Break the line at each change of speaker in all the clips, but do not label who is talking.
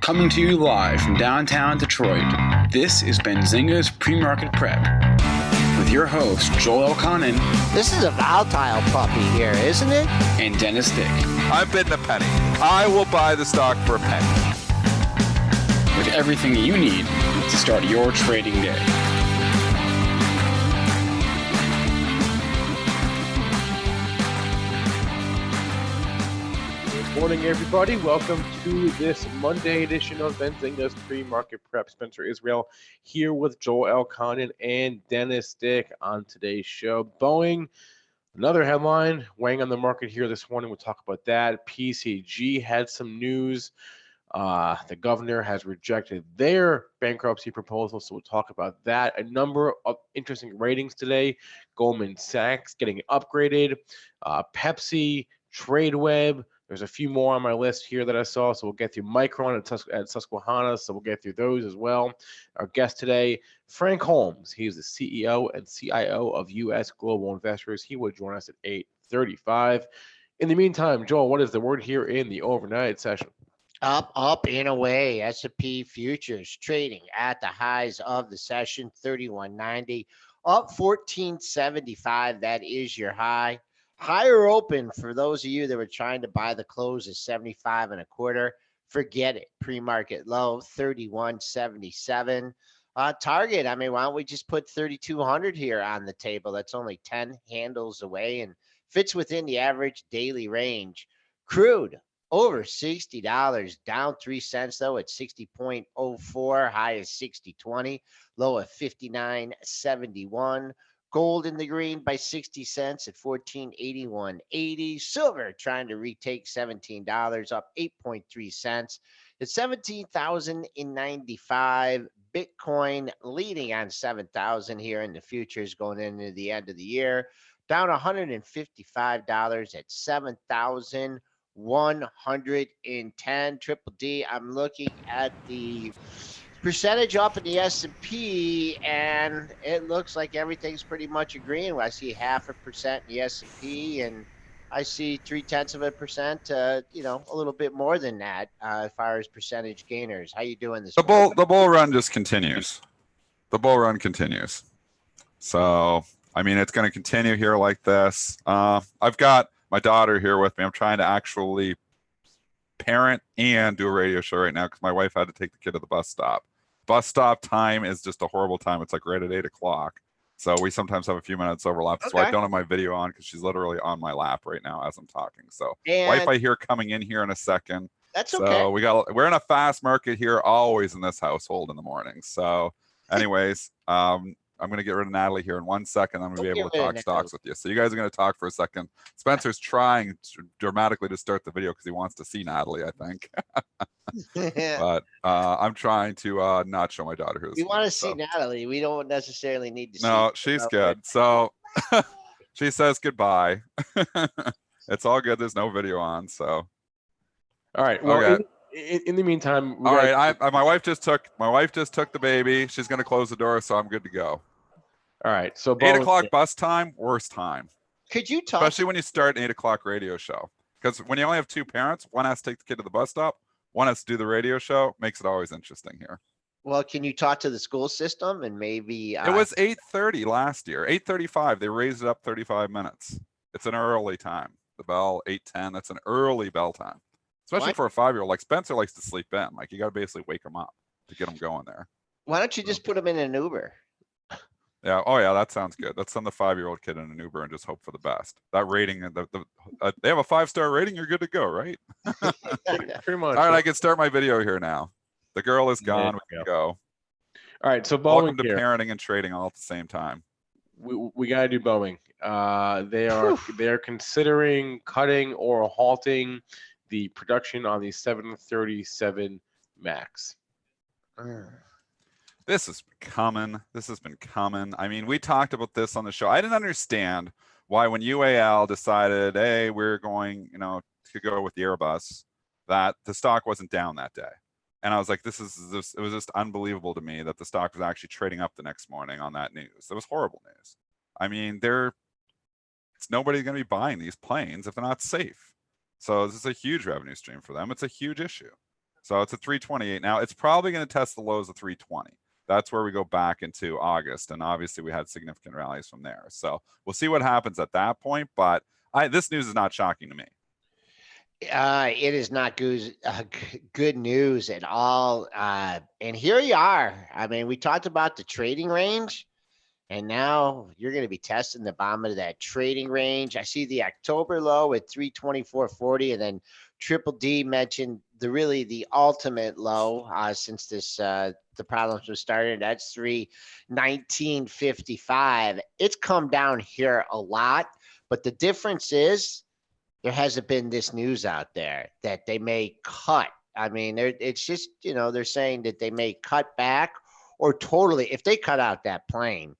Coming to you live from downtown Detroit, this is Benzinga's PreMarket Prep with your host, Joel Elconin.
This is a volatile puppy here, isn't it?
And Dennis Dick.
I'm bidding a penny. I will buy the stock for a penny.
With everything you need to start your trading day.
Good morning, everybody. Welcome to this Monday edition of Benzinga's Pre-Market Prep. Spencer Israel here with Joel Elconin and Dennis Dick on today's show. Boeing, another headline weighing on the market here this morning. We'll talk about that. PCG had some news. The governor has rejected their bankruptcy proposal, so we'll talk about that. A number of interesting ratings today. Goldman Sachs getting upgraded. Pepsi, TradeWeb. There's a few more on my list here that I saw, so we'll get through Micron at Susquehanna, so we'll get through those as well. Our guest today, Frank Holmes. He's the CEO and CIO of U.S. Global Investors. He will join us at 8:35. In the meantime, Joel, what is the word here in the overnight session?
Up and away. S&P futures trading at the highs of the session, 31.90, up 14.75. That is your high. Higher open for those of you that were trying to buy the close is 75.25. Forget it. Pre-market low 31.77. Target, I mean, why don't we just put 3,200 here on the table? That's only 10 handles away and fits within the average daily range. Crude over $60, down 3 cents though at 60.04. High is 60.20, low at 59.71. Gold in the green by 60 cents at $14.81.80. Silver trying to retake $17, up 8.3 cents at $17,095. Bitcoin leading on 7,000 here in the futures going into the end of the year, down $155 at 7,110. Triple D, I'm looking at the percentage up in the S&P, and it looks like everything's pretty much agreeing. I see 0.5% in the S&P, and I see 0.3%, a little bit more than that as far as percentage gainers. How you doing this morning?
The bull run just continues. The bull run continues. So, I mean, it's going to continue here like this. I've got my daughter here with me. I'm trying to actually parent and do a radio show right now because my wife had to take the kid to the bus stop. Bus stop time is just a horrible time. It's like right at 8 o'clock. So we sometimes have a few minutes overlap. That's why I don't have my video on because she's literally on my lap right now as I'm talking. So Wi-Fi here coming in here in a second.
That's okay.
So we're in a fast market here always in this household in the morning. So anyways, I'm going to get rid of Natalie here in 1 second. I'm going to be able to talk stocks with you. So you guys are going to talk for a second. Spencer's trying dramatically to start the video because he wants to see Natalie, I think. But I'm trying to not show my daughter here.
We want to see Natalie. We don't necessarily need to see.
No, she's good. So she says goodbye. It's all good. There's no video on. So.
All right. Well, okay. In the meantime,
all right. My wife just took the baby. She's going to close the door, so I'm good to go.
All right. So
8 o'clock bus time, worst time.
Could you talk?
Especially when you start an 8 o'clock radio show, because when you only have two parents, one has to take the kid to the bus stop, one has to do the radio show. Makes it always interesting here.
Well, can you talk to the school system and maybe?
It was 8:30 last year. 8:35. They raised it up 35 minutes. It's an early time. The bell 8:10. That's an early bell time. Especially for a 5-year-old. Like Spencer likes to sleep in. Like you got to basically wake him up to get him going there.
Why don't you just put him in an Uber?
Yeah. Oh yeah, that sounds good. Let's send the 5-year-old kid in an Uber and just hope for the best. That rating, they have a 5-star rating. You're good to go, right?
Pretty much.
All right, I can start my video here now. The girl is gone. We can go.
All right. So Boeing
welcome to parenting and trading all at the same time.
We got to do Boeing. They are considering cutting or halting the production on the 737 MAX.
This has been coming. I mean, we talked about this on the show. I didn't understand why when UAL decided, hey, we're going, to go with the Airbus, that the stock wasn't down that day. And I was like, it was just unbelievable to me that the stock was actually trading up the next morning on that news. It was horrible news. I mean, it's nobody's going to be buying these planes if they're not safe. So this is a huge revenue stream for them. It's a huge issue. So it's at 328 now. It's probably going to test the lows of 320. That's where we go back into August, and obviously we had significant rallies from there. So we'll see what happens at that point. But this news is not shocking to me.
It is not good news at all. And here you are. I mean, we talked about the trading range, and now you're going to be testing the bottom of that trading range. I see the October low at 324.40, and then Triple D mentioned the ultimate low since the problems were started. That's 319.55. It's come down here a lot, but the difference is there hasn't been this news out there that they may cut. I mean, it's just, they're saying that they may cut back or totally, if they cut out that plane.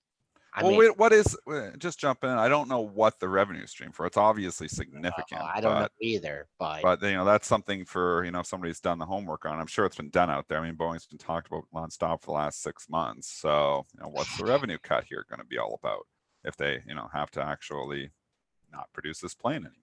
Just jump in. I don't know what the revenue stream for. It's obviously significant.
I don't know either,
but that's something for, somebody's done the homework on. I'm sure it's been done out there. I mean, Boeing's been talked about nonstop for the last 6 months. So, what's the revenue cut here going to be all about if they, have to actually not produce this plane anymore?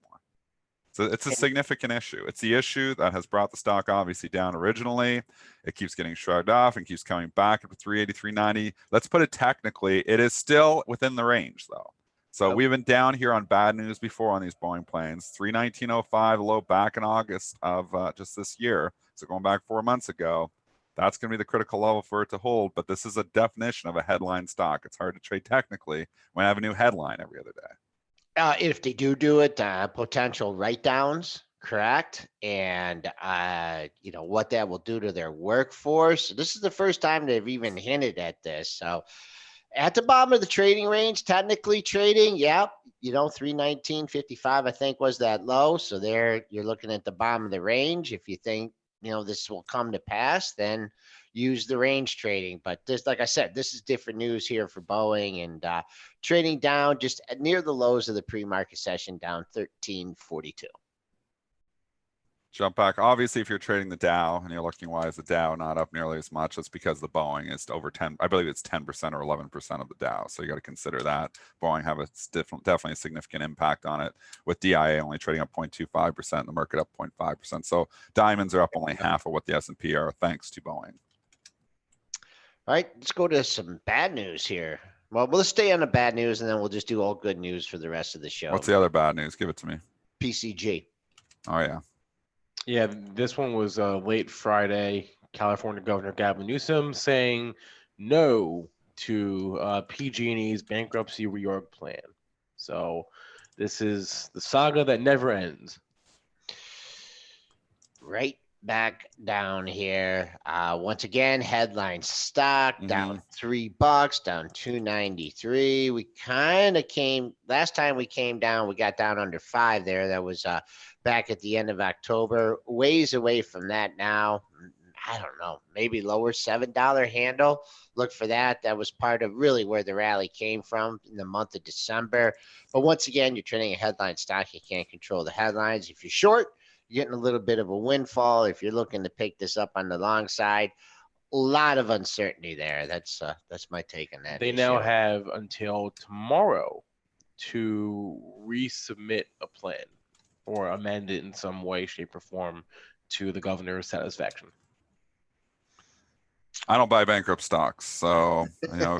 So it's a significant issue. It's the issue that has brought the stock obviously down originally. It keeps getting shrugged off and keeps coming back up to 380, 390. Let's put it technically, it is still within the range though. So we've been down here on bad news before on these Boeing planes. 319.05 low back in August of just this year. So going back 4 months ago, that's going to be the critical level for it to hold. But this is a definition of a headline stock. It's hard to trade technically when I have a new headline every other day.
If they do it, potential write-downs, correct? And, what that will do to their workforce. This is the first time they've even hinted at this. So at the bottom of the trading range, technically trading, 319.55, I think was that low. So there you're looking at the bottom of the range. If you think, this will come to pass, then use the range trading. But this, like I said, this is different news here for Boeing, and trading down just near the lows of the pre-market session, down 13.42.
Jump back. Obviously, if you're trading the Dow and you're looking why is the Dow not up nearly as much, it's because the Boeing is over 10. I believe it's 10% or 11% of the Dow. So you got to consider that. Boeing have definitely a significant impact on it, with DIA only trading up 0.25% and the market up 0.5%. So diamonds are up only half of what the S&P are, thanks to Boeing.
All right, let's go to some bad news here. Well, we'll stay on the bad news, and then we'll just do all good news for the rest of the show.
What's the other bad news? Give it to me.
PCG.
Oh, yeah.
Yeah, this one was late Friday. California Governor Gavin Newsom saying no to PG&E's bankruptcy reorg plan. So this is the saga that never ends.
Right back down here. Once again, headline stock down $3, down 293. We kind of last time we came down, we got down under 5 there. That was back at the end of October. Ways away from that now. I don't know, maybe lower $7 handle. Look for that. That was part of really where the rally came from in the month of December. But once again, you're trading a headline stock. You can't control the headlines. If you're short, you're getting a little bit of a windfall. If you're looking to pick this up on the long side, a lot of uncertainty there. That's my take on that.
They now have until tomorrow to resubmit a plan or amend it in some way, shape, or form to the governor's satisfaction.
I don't buy bankrupt stocks, so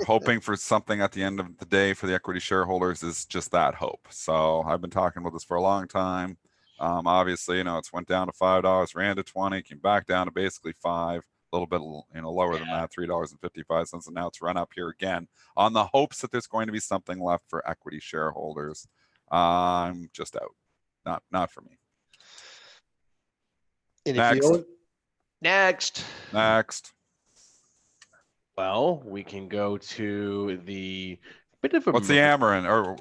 hoping for something at the end of the day for the equity shareholders is just that hope. So I've been talking about this for a long time. Obviously, it's went down to $5, ran to 20, came back down to basically 5, a little bit, lower than that, $3.55, and now it's run up here again on the hopes that there's going to be something left for equity shareholders. I'm just out, not for me.
And
Next.
Well, we can go to the bit of a.
What's the Amarin? Or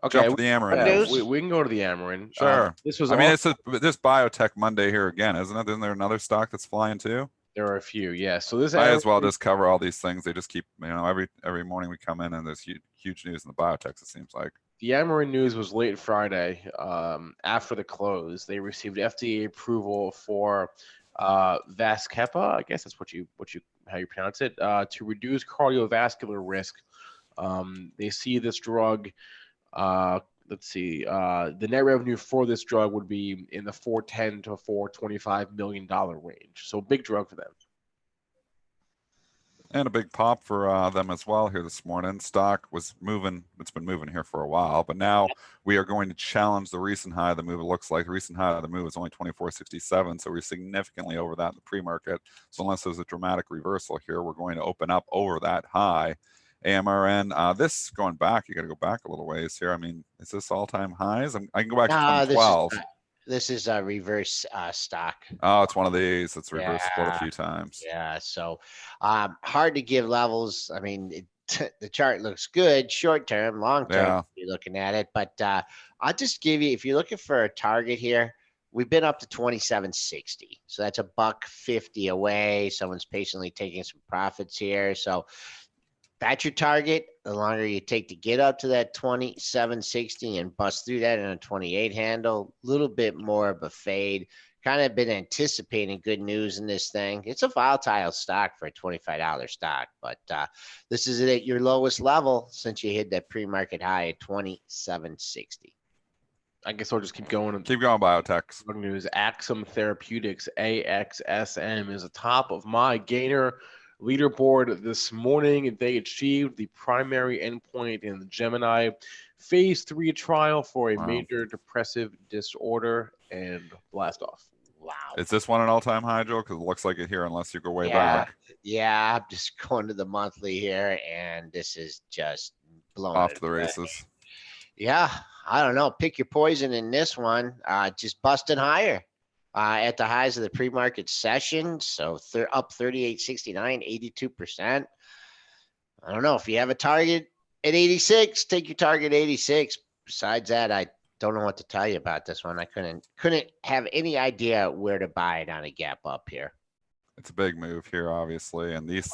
okay,
jump to the Amarin.
We can go to the Amarin.
Sure.
This was.
It's this Biotech Monday here again, isn't it? Isn't there another stock that's flying too?
There are a few, yeah. So this.
I as well just cover all these things. They just keep, every morning we come in and there's huge news in the biotechs. It seems like.
The Amarin news was late Friday. After the close, they received FDA approval for Vascepa. I guess that's how you pronounce it, to reduce cardiovascular risk. They see this drug let's see, the net revenue for this drug would be in the $410 to $425 million range. So big drug for them.
And a big pop for them as well here this morning. Stock was moving. It's been moving here for a while, but now we are going to challenge the recent high of the move. It looks like the recent high of the move is only 24.67, so we're significantly over that in the pre-market. So unless there's a dramatic reversal here, we're going to open up over that high. AMRN, this going back, you got to go back a little ways here. I mean, is this all-time highs? I can go back to 2012.
This is a reverse stock.
Oh, it's one of these. It's reverse split a few times.
Yeah, so hard to give levels. I mean, the chart looks good short term, long term. You're looking at it, but I'll just give you, if you're looking for a target here, we've been up to 27.60, so that's $1.50 away. Someone's patiently taking some profits here, so that's your target. The longer you take to get up to that 27.60 and bust through that in a 28 handle, a little bit more of a fade. Kind of been anticipating good news in this thing. It's a volatile stock for a $25 stock, but this is at your lowest level since you hit that pre-market high at 27.60.
I guess I'll just keep going.
Keep going, Biotech.
News. Axum Therapeutics, AXSM, is atop of my gainer leaderboard this morning. They achieved the primary endpoint in the Gemini phase 3 trial for a major depressive disorder and blast off.
Wow.
Is this one an all-time high, Joe? Because it looks like it here unless you go way back.
Yeah, I'm just going to the monthly here, and this is just blown
off to the races.
Yeah, I don't know. Pick your poison in this one. Just busting higher. At the highs of the pre-market session, so up 38.69, 82%. I don't know if you have a target at 86, take your target 86. Besides that, I don't know what to tell you about this one. I couldn't have any idea where to buy it on a gap up here.
It's a big move here, obviously, and these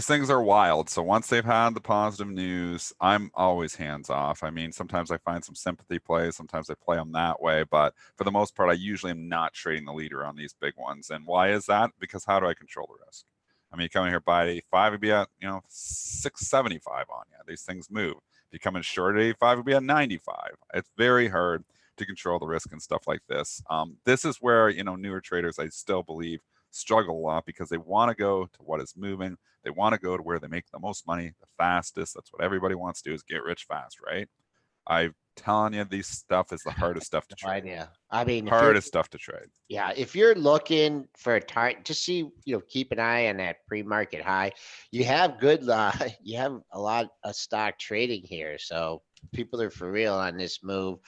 things are wild. So once they've had the positive news, I'm always hands off. I mean, sometimes I find some sympathy plays, sometimes I play them that way, but for the most part, I usually am not trading the leader on these big ones. And why is that? Because how do I control the risk? I mean, you come in here buy at 85, it'd be at 675 on you. These things move. If you come in short at 85, it'd be at 95. It's very hard to control the risk and stuff like this. This is where newer traders, I still believe, struggle a lot because they want to go to what is moving. They want to go to where they make the most money the fastest. That's what everybody wants to do, is get rich fast, right? I'm telling you, these stuff is the hardest stuff to trade.
Yeah, I mean,
hardest stuff to trade.
Yeah, if you're looking for a target, just see, keep an eye on that pre-market high. You have you have a lot of stock trading here, so people are for real on this move.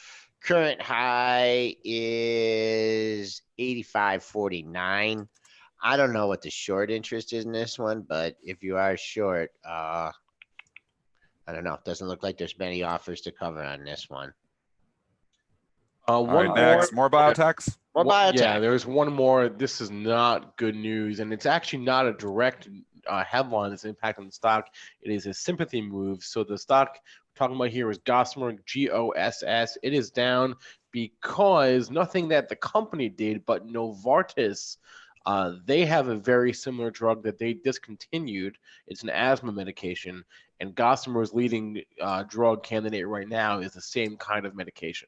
Current high is 85.49. I don't know what the short interest is in this one, but if you are short, I don't know. It doesn't look like there's many offers to cover on this one.
Next, more biotechs.
More biotech.
Yeah, there's one more. This is not good news, and it's actually not a direct headline that's impacting the stock. It is a sympathy move. So the stock we're talking about here is Gossamer, GOSS. It is down because nothing that the company did, but Novartis, they have a very similar drug that they discontinued. It's an asthma medication, and Gossamer's leading drug candidate right now is the same kind of medication.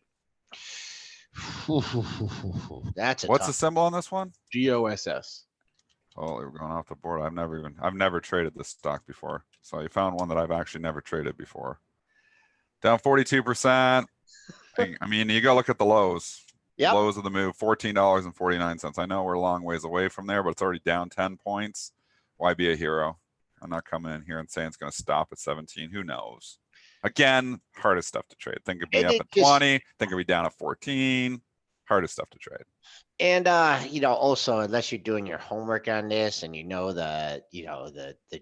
That's
what's the symbol on this one?
GOSS.
Oh, we're going off the board. I've never traded this stock before. So you found one that I've actually never traded before. Down 42%. I mean, you go look at the lows. Yep. Lows of the move, $14.49. I know we're a long ways away from there, but it's already down 10 points. Why be a hero? I'm not coming in here and saying it's going to stop at 17. Who knows? Again, hardest stuff to trade. Think it'd be up at 20. Think it'd be down at 14. Hardest stuff to trade.
And also, unless you're doing your homework on this and the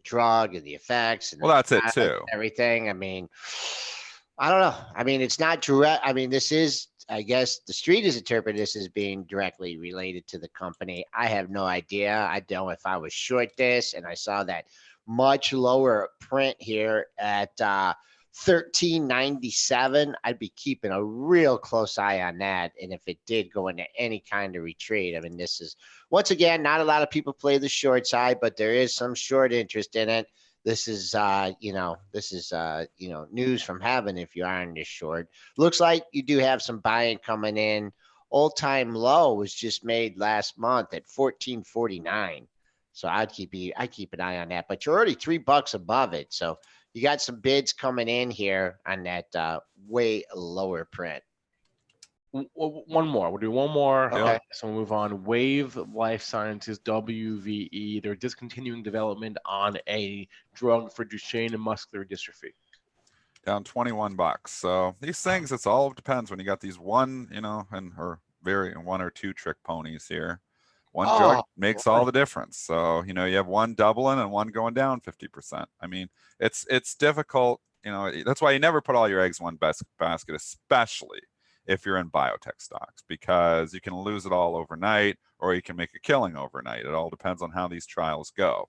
drug and the effects and
that's it too.
Everything. I mean, I don't know. I mean, it's not direct. I mean, this is, I guess the street is interpreting this as being directly related to the company. I have no idea. I don't know if I was short this and I saw that much lower print here at 1397, I'd be keeping a real close eye on that. And if it did go into any kind of retreat, I mean, this is, once again, not a lot of people play the short side, but there is some short interest in it. this is news from heaven if you are in this short. Looks like you do have some buying coming in. All-time low was just made last month at 14.49. So I keep an eye on that. But you're already $3 above it. So you got some bids coming in here on that way lower print.
One more. We'll do one more.
Okay.
So we'll move on. Wave Life Sciences, WVE. They're discontinuing development on a drug for Duchenne and muscular dystrophy.
Down $21. So these things, it's all depends when you got these one, one or two trick ponies here. One drug makes all the difference. So, you have one doubling and one going down 50%. I mean, it's difficult. That's why you never put all your eggs in one basket, especially if you're in biotech stocks, because you can lose it all overnight or you can make a killing overnight. It all depends on how these trials go.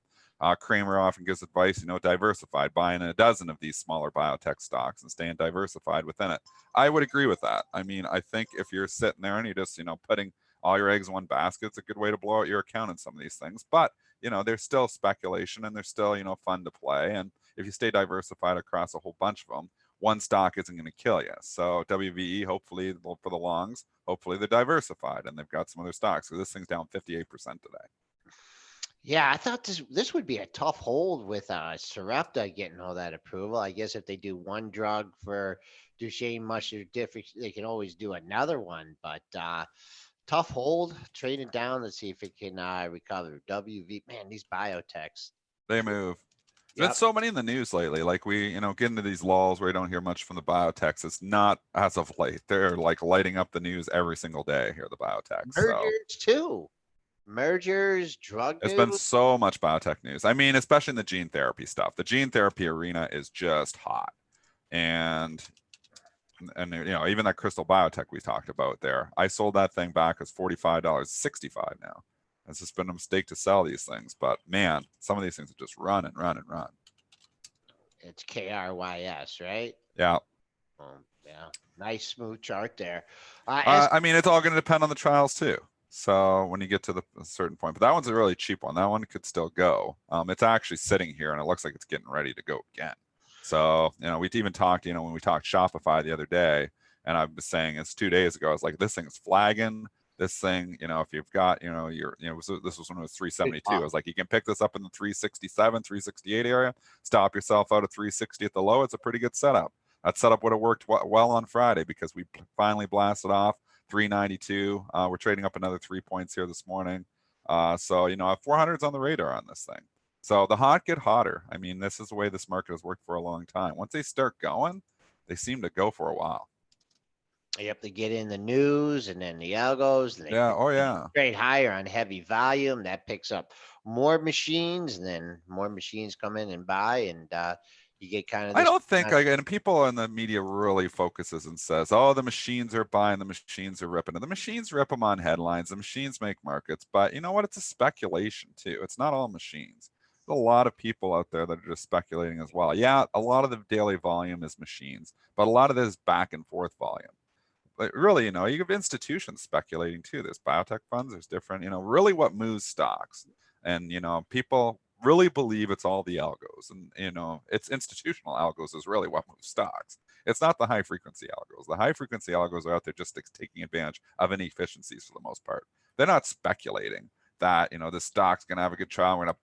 Kramer often gives advice, diversified, buying a dozen of these smaller biotech stocks and staying diversified within it. I would agree with that. I mean, I think if you're sitting there and you're just, putting all your eggs in one basket, it's a good way to blow out your account in some of these things. But, there's still speculation and there's still, fun to play. And if you stay diversified across a whole bunch of them, one stock isn't going to kill you. So WVE, hopefully for the longs, hopefully they're diversified and they've got some other stocks. So this thing's down 58% today.
Yeah, I thought this would be a tough hold with Sarepta getting all that approval. I guess if they do one drug for Duchenne muscular dystrophy, they can always do another one. But tough hold, trading down. Let's see if it can recover. WV, man, these biotechs.
They move.
Yep.
There's so many in the news lately. Like we, get into these lulls where you don't hear much from the biotechs. It's not as of late. They're like lighting up the news every single day here, the biotechs.
Mergers too. Mergers, drug
It's
news.
been so much biotech news. I mean, especially in the gene therapy stuff. The gene therapy arena is just hot. And even that Crystal Biotech we talked about there. I sold that thing back as $45, $65 now. It's just been a mistake to sell these things, but man, some of these things are just run and run and run.
It's KRYS, right?
Yeah.
Yeah. Nice smooth chart there.
I mean, it's all going to depend on the trials too. So when you get to a certain point, but that one's a really cheap one. That one could still go. It's actually sitting here and it looks like it's getting ready to go again. So, we even talked, when we talked Shopify the other day, and I was saying it's 2 days ago, I was like, this thing's flagging. This thing, if you've got, this was when it was 372. I was like, you can pick this up in the 367, 368 area, stop yourself out at 360 at the low. It's a pretty good setup. That setup would have worked well on Friday because we finally blasted off 392. We're trading up another 3 points here this morning. So, 400's on the radar on this thing. So the hot get hotter. I mean, this is the way this market has worked for a long time. Once they start going, they seem to go for a while.
Yep, they get in the news and then the algos. And
they
trade higher on heavy volume. That picks up more machines, and then more machines come in and buy, and you get kind of.
I don't think, and people in the media really focuses and says, "Oh, the machines are buying, the machines are ripping." And the machines rip them on headlines. The machines make markets, but you know what? It's a speculation too. It's not all machines. There's a lot of people out there that are just speculating as well. Yeah, a lot of the daily volume is machines, but a lot of this is back and forth volume. But really, you have institutions speculating too. There's biotech funds, there's different, really what moves stocks. And, people really believe it's all the algos. And, it's institutional algos is really what moves stocks. It's not the high frequency algos. The high frequency algos are out there just taking advantage of inefficiencies for the most part. They're not speculating that, the stock's going to have a good trial. We're going to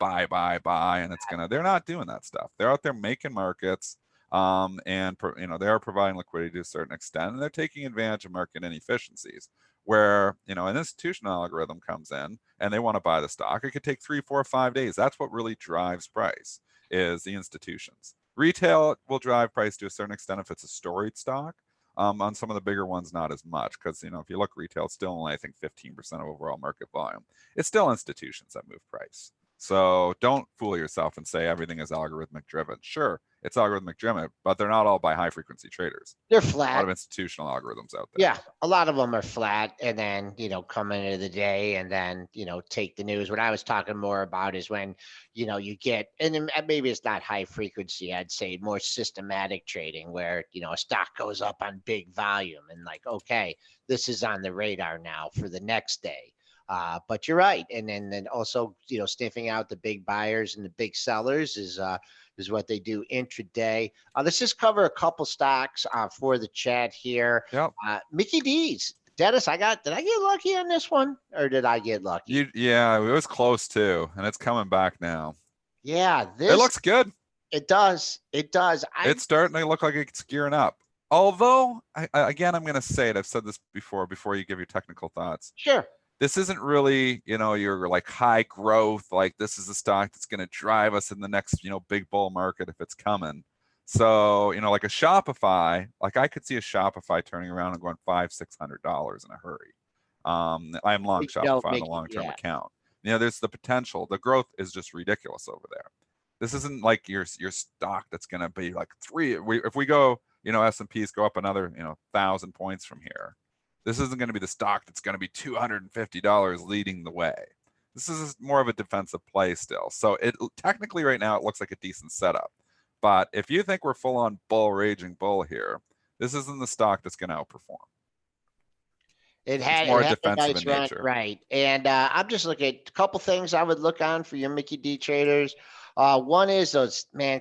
buy, and they're not doing that stuff. They're out there making markets. They are providing liquidity to a certain extent, and they're taking advantage of market inefficiencies where, an institutional algorithm comes in and they want to buy the stock. It could take 3, 4, 5 days. That's what really drives price is the institutions. Retail will drive price to a certain extent if it's a storied stock. On some of the bigger ones, not as much because, if you look retail, it's still only, I think, 15% of overall market volume. It's still institutions that move price. So don't fool yourself and say everything is algorithmic driven. Sure, it's algorithmic driven, but they're not all by high frequency traders.
They're flat.
A lot of institutional algorithms out there.
Yeah, a lot of them are flat, and then come into the day, and then take the news. What I was talking more about is when you get, and then maybe it's not high frequency. I'd say more systematic trading, where a stock goes up on big volume, and like, okay, this is on the radar now for the next day. But you're right. And then also, sniffing out the big buyers and the big sellers is what they do intraday. Let's just cover a couple stocks for the chat here.
Yep.
Mickey D's. Dennis, did I get lucky on this one, or did I get lucky?
Yeah, it was close too, and it's coming back now.
Yeah,
it looks good.
It does. It does.
It's starting to look like it's gearing up. Although, again, I'm going to say it. I've said this before you give your technical thoughts.
Sure.
This isn't really, your like high growth, like this is a stock that's going to drive us in the next, big bull market if it's coming. So, like a Shopify, like I could see a Shopify turning around and going $500-$600 in a hurry. I am long Shopify in the long-term account. There's the potential. The growth is just ridiculous over there. This isn't like your stock that's going to be like if we go, S&Ps go up another, 1,000 points from here. This isn't going to be the stock that's going to be $250 leading the way. This is more of a defensive play still. So technically right now it looks like a decent setup. But if you think we're full on raging bull here, this isn't the stock that's going to outperform.
It's more defensive in nature. Right. And I'm just looking at a couple things I would look on for your Mickey D traders. One is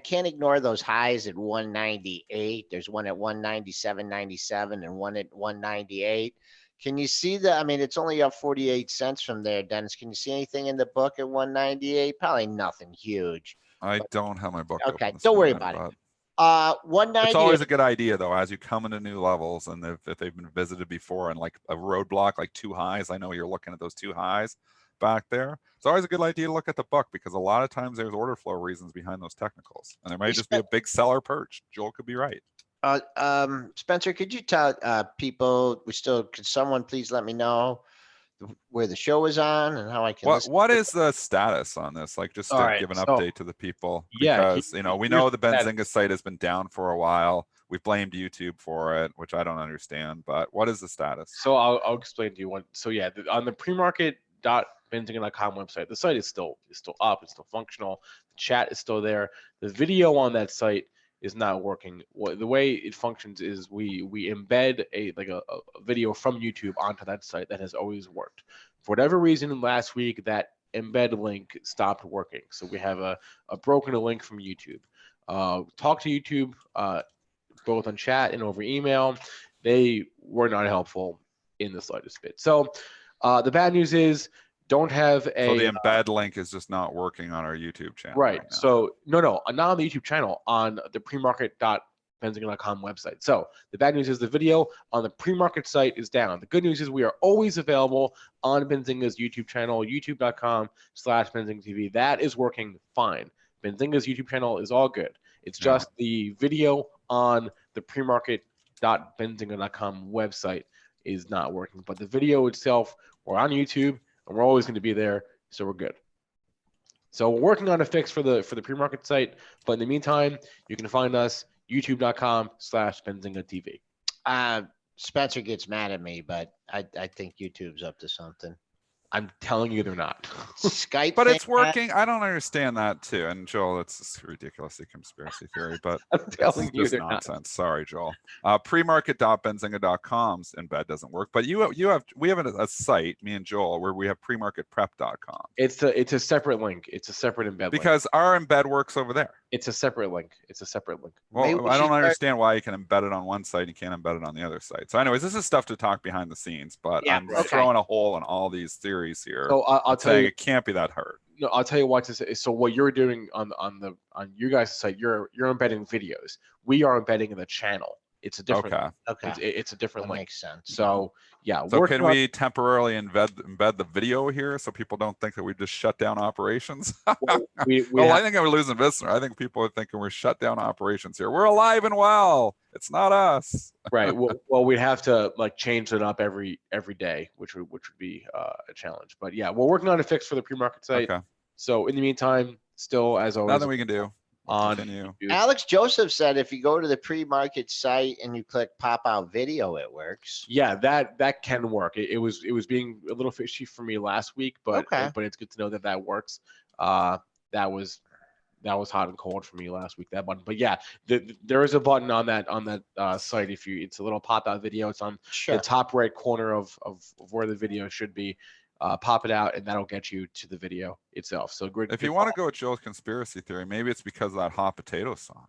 can't ignore those highs at 198. There's one at 197.97 and one at 198. Can you see it's only up 48 cents from there, Dennis. Can you see anything in the book at 198? Probably nothing huge.
I don't have my book.
Okay, don't worry about it. 190.
It's always a good idea though, as you come into new levels, and if they've been visited before, and like a roadblock, like two highs. I know you're looking at those two highs back there. It's always a good idea to look at the book, because a lot of times there's order flow reasons behind those technicals, and there might just be a big seller perch. Joel could be right.
Spencer, could you tell people could someone please let me know where the show is on and how I can
what is the status on this? Like, just to give an update to the people, because we know the Benzinga site has been down for a while. We blamed YouTube for it, which I don't understand, but what is the status?
So I'll explain to you one. So yeah, on the premarket.benzinga.com website, the site is still up, it's still functional, the chat is still there. The video on that site is not working. The way it functions is we embed a video from YouTube onto that site. That has always worked. For whatever reason, last week that embed link stopped working. So we have a broken link from YouTube. Talk to YouTube both on chat and over email. They were not helpful in the slightest bit. So the bad news is, don't have a.
So the embed link is just not working on our YouTube channel.
Right. So no, not on the YouTube channel, on the premarket.benzinga.com website. So the bad news is the video on the premarket site is down. The good news is we are always available on Benzinga's YouTube channel, youtube.com/BenzingaTV. That is working fine. Benzinga's YouTube channel is all good. It's just the video on the premarket.benzinga.com website is not working. But the video itself, we're on YouTube, and we're always going to be there, so we're good. So we're working on a fix for the pre-market site, but in the meantime, you can find us youtube.com/BenzingaTV.
Spencer gets mad at me, but I think YouTube's up to something.
I'm telling you they're not.
Skype,
but it's working. I don't understand that too. And Joel, it's ridiculously conspiracy theory, but
I'm telling you they're
nonsense.
not.
Sorry, Joel. Premarket.benzinga.com's embed doesn't work, but we have a site, me and Joel, where we have premarketprep.com.
It's a separate link. It's a separate embed
because
link.
Our embed works over there.
It's a separate link.
Well, I don't understand why you can embed it on one site and you can't embed it on the other site. So anyways, this is stuff to talk behind the scenes, but I'm throwing a hole in all these theories here.
So I'll tell you,
it can't be that hard.
No, I'll tell you what to say. So what you're doing on your guys' site, you're embedding videos. We are embedding in the channel. It's a different.
Okay.
It's a different link.
Makes sense.
So yeah.
So can we temporarily embed the video here so people don't think that we just shut down operations? I think we're losing business. I think people are thinking we're shut down operations here. We're alive and well. It's not us.
Right. Well, we have to change it up every day, which would be a challenge. But yeah, we're working on a fix for the pre-market site.
Okay.
So in the meantime, still as always,
nothing we can do.
Alex Joseph said if you go to the pre-market site and you click pop out video, it works.
Yeah, that can work. It was being a little fishy for me last week, but it's good to know that works. That was hot and cold for me last week, that button. But yeah, there is a button on that site. It's a little pop out video. It's on the top right corner of where the video should be. pop it out, and that'll get you to the video itself. So great.
If you want to go with Joe's conspiracy theory, maybe it's because of that hot potato song.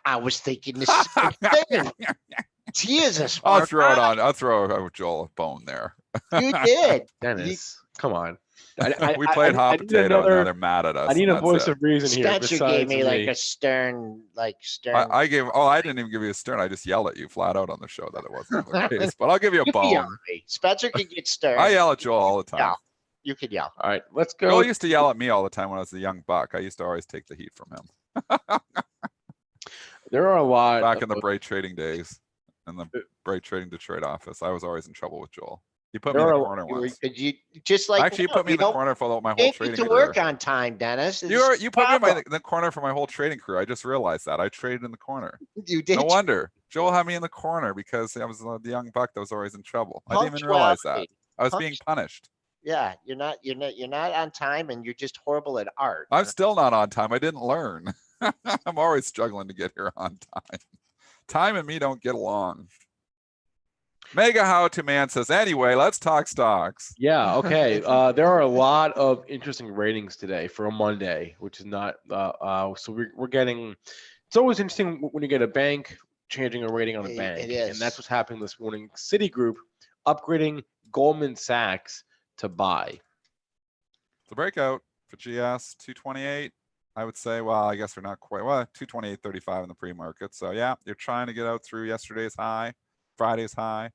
I was thinking the same thing. Jesus,
I'll throw it on. I'll throw Joel a bone there.
You did,
Dennis. Come on.
We played hot potato, and now they're mad at us.
I need a voice
it.
of reason here.
Spencer gave me like a stern,
I gave. Oh, I didn't even give you a stern. I just yell at you flat out on the show that it wasn't the case. But I'll give you a bone.
Spencer can get stern.
I yell at Joel all the time.
Yeah, you can yell.
All right, let's go.
Joel used to yell at me all the time when I was a young buck. I used to always take the heat from him.
There are a lot
back in the Bright Trading days, in the Bright Trading Detroit office. I was always in trouble with Joel. He put me in the corner once.
You just like
actually put me in the corner for my whole trading
career. To work on time, Dennis.
You put me in the corner for my whole trading career. I just realized that I traded in the corner.
You did.
No wonder Joel had me in the corner because I was the young buck that was always in trouble. I didn't even realize that. I was being punished.
Yeah, you're not on time, and you're just horrible at art.
I'm still not on time. I didn't learn. I'm always struggling to get here on time. Time and me don't get along. Mega How To Man says, anyway, let's talk stocks.
Yeah, okay. There are a lot of interesting ratings today for a Monday, which is not so we're getting. It's always interesting when you get a bank changing a rating on a bank.
It is.
And that's what's happening this morning. Citigroup upgrading Goldman Sachs to buy.
The breakout for GS 228. I would say, well, I guess we're not quite, 228.35 in the pre-market. So yeah, you're trying to get out through yesterday's high, Friday's high,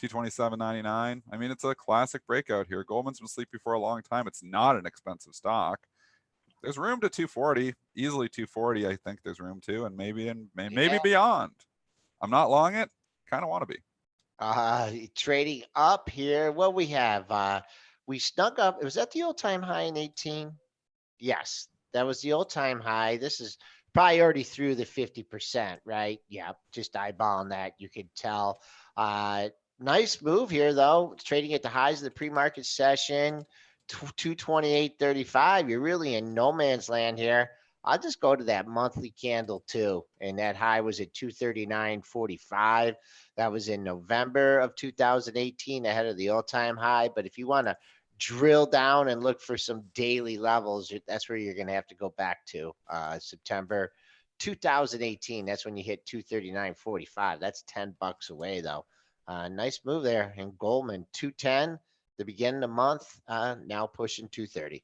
227.99. I mean, it's a classic breakout here. Goldman's been sleepy for a long time. It's not an expensive stock. There's room to 240, easily 240. I think there's room to, and maybe beyond. I'm not long it. Kind of want to be.
Trading up here. What we have? We snuck up. Was that the all-time high in 18? Yes. That was the all-time high. This is probably already through the 50%, right? Yeah, just eyeballing that. You could tell. Nice move here, though. It's trading at the highs of the pre-market session, 228.35. You're really in no man's land here. I'll just go to that monthly candle, too. And that high was at 239.45. That was in November of 2018, ahead of the all-time high. But if you want to drill down and look for some daily levels, that's where you're going to have to go back to September 2018. That's when you hit 239.45. That's $10 away, though. Nice move there. And Goldman 210, the beginning of the month, now pushing 230.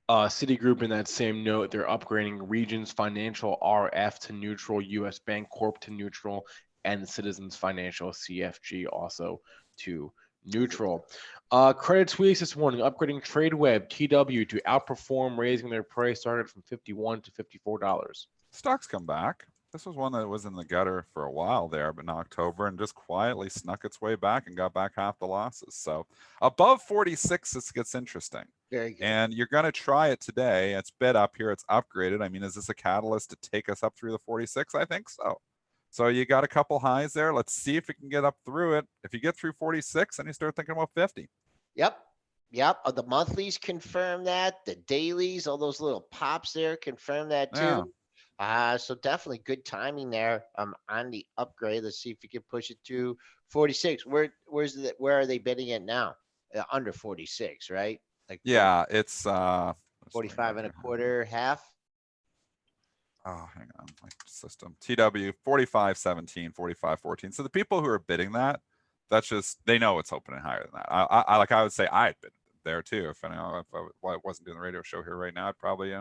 Citigroup, in that same note, they're upgrading Regions Financial RF to neutral, US Bank Corp to neutral, and Citizens Financial CFG also to neutral. Credit Suisse this morning upgrading TradeWeb TW to outperform, raising their price, started from $51 to $54.
Stocks come back. This was one that was in the gutter for a while there, but in October, and just quietly snuck its way back and got back half the losses. So above 46, this gets interesting.
Very good.
And you're going to try it today. It's bid up here. It's upgraded. I mean, is this a catalyst to take us up through the 46? I think so. So you got a couple highs there. Let's see if we can get up through it. If you get through 46, then you start thinking about 50.
Yep. The monthlies confirm that. The dailies, all those little pops there confirm that too.
Yeah.
So definitely good timing there on the upgrade. Let's see if we can push it to 46. Where are they bidding it now? Under 46, right? Like
yeah, it's
45 and a quarter, half.
Oh, hang on, my system. TW 45.17, 45.14. So the people who are bidding that, that's just, they know it's opening higher than that. I would say I'd bid there too. If I wasn't doing the radio show here right now, I'd probably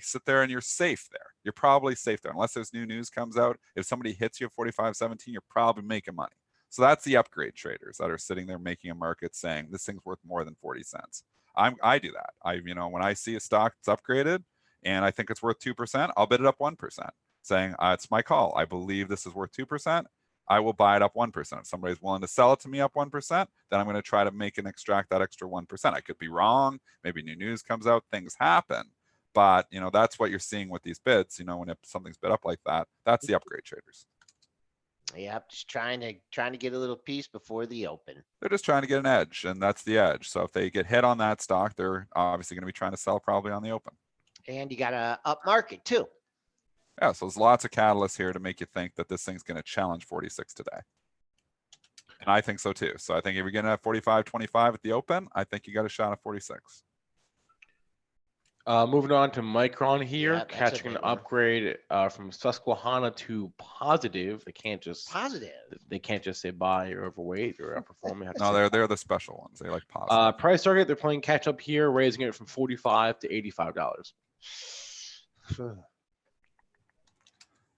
sit there and you're safe there. You're probably safe there unless there's new news comes out. If somebody hits you at 45.17, you're probably making money. So that's the upgrade traders that are sitting there making a market saying this thing's worth more than 40 cents. I do that. When I see a stock that's upgraded and I think it's worth 2%, I'll bid it up 1%, saying it's my call. I believe this is worth 2%. I will buy it up 1%. If somebody's willing to sell it to me up 1%, then I'm going to try to make and extract that extra 1%. I could be wrong. Maybe new news comes out, things happen. But, that's what you're seeing with these bids. When something's bid up like that, that's the upgrade traders.
Yep, just trying to get a little piece before the open.
They're just trying to get an edge, and that's the edge. So if they get hit on that stock, they're obviously going to be trying to sell probably on the open.
And you got a up market too.
Yeah, so there's lots of catalysts here to make you think that this thing's going to challenge 46 today. And I think so too. So I think if you're getting at 45.25 at the open, I think you got a shot at 46.
Moving on to Micron here,
Yeah, that's a
catching an
big one.
upgrade from Susquehanna to positive. They can't just say buy or overweight or outperforming.
No, they're the special ones. They like positive.
Price target, they're playing catch up here, raising it from $45 to $85.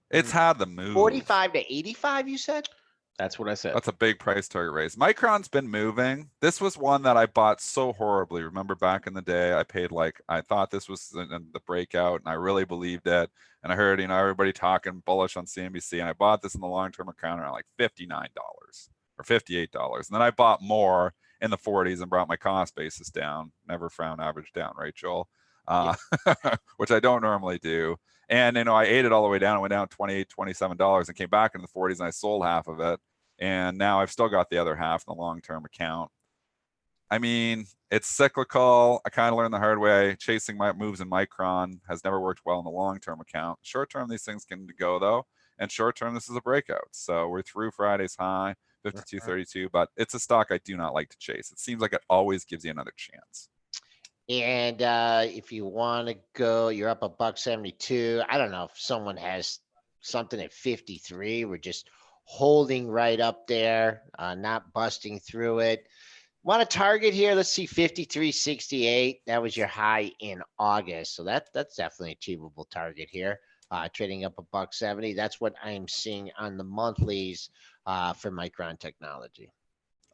It's had the move.
45 to 85, you said?
That's what I said.
That's a big price target raise. Micron's been moving. This was one that I bought so horribly. Remember back in the day, I paid I thought this was the breakout, and I really believed it. And I heard, everybody talking bullish on CNBC, and I bought this in the long-term account around like $59 or $58. And then I bought more in the 40s and brought my cost basis down. Never found average down, right, Joel? Which I don't normally do. And, I ate it all the way down. It went down $28, $27 and came back into the 40s, and I sold half of it. And now I've still got the other half in the long-term account. I mean, it's cyclical. I kind of learned the hard way. Chasing my moves in Micron has never worked well in the long-term account. Short-term, these things can go, though. And short-term, this is a breakout. So we're through Friday's high, 52.32. But it's a stock I do not like to chase. It seems like it always gives you another chance.
And if you want to go, you're up $1.72. I don't know if someone has something at 53. We're just holding right up there, not busting through it. Want a target here? Let's see, 53.68. That was your high in August, so that's definitely achievable target here. Trading up $1.70. That's what I'm seeing on the monthlies for Micron Technology.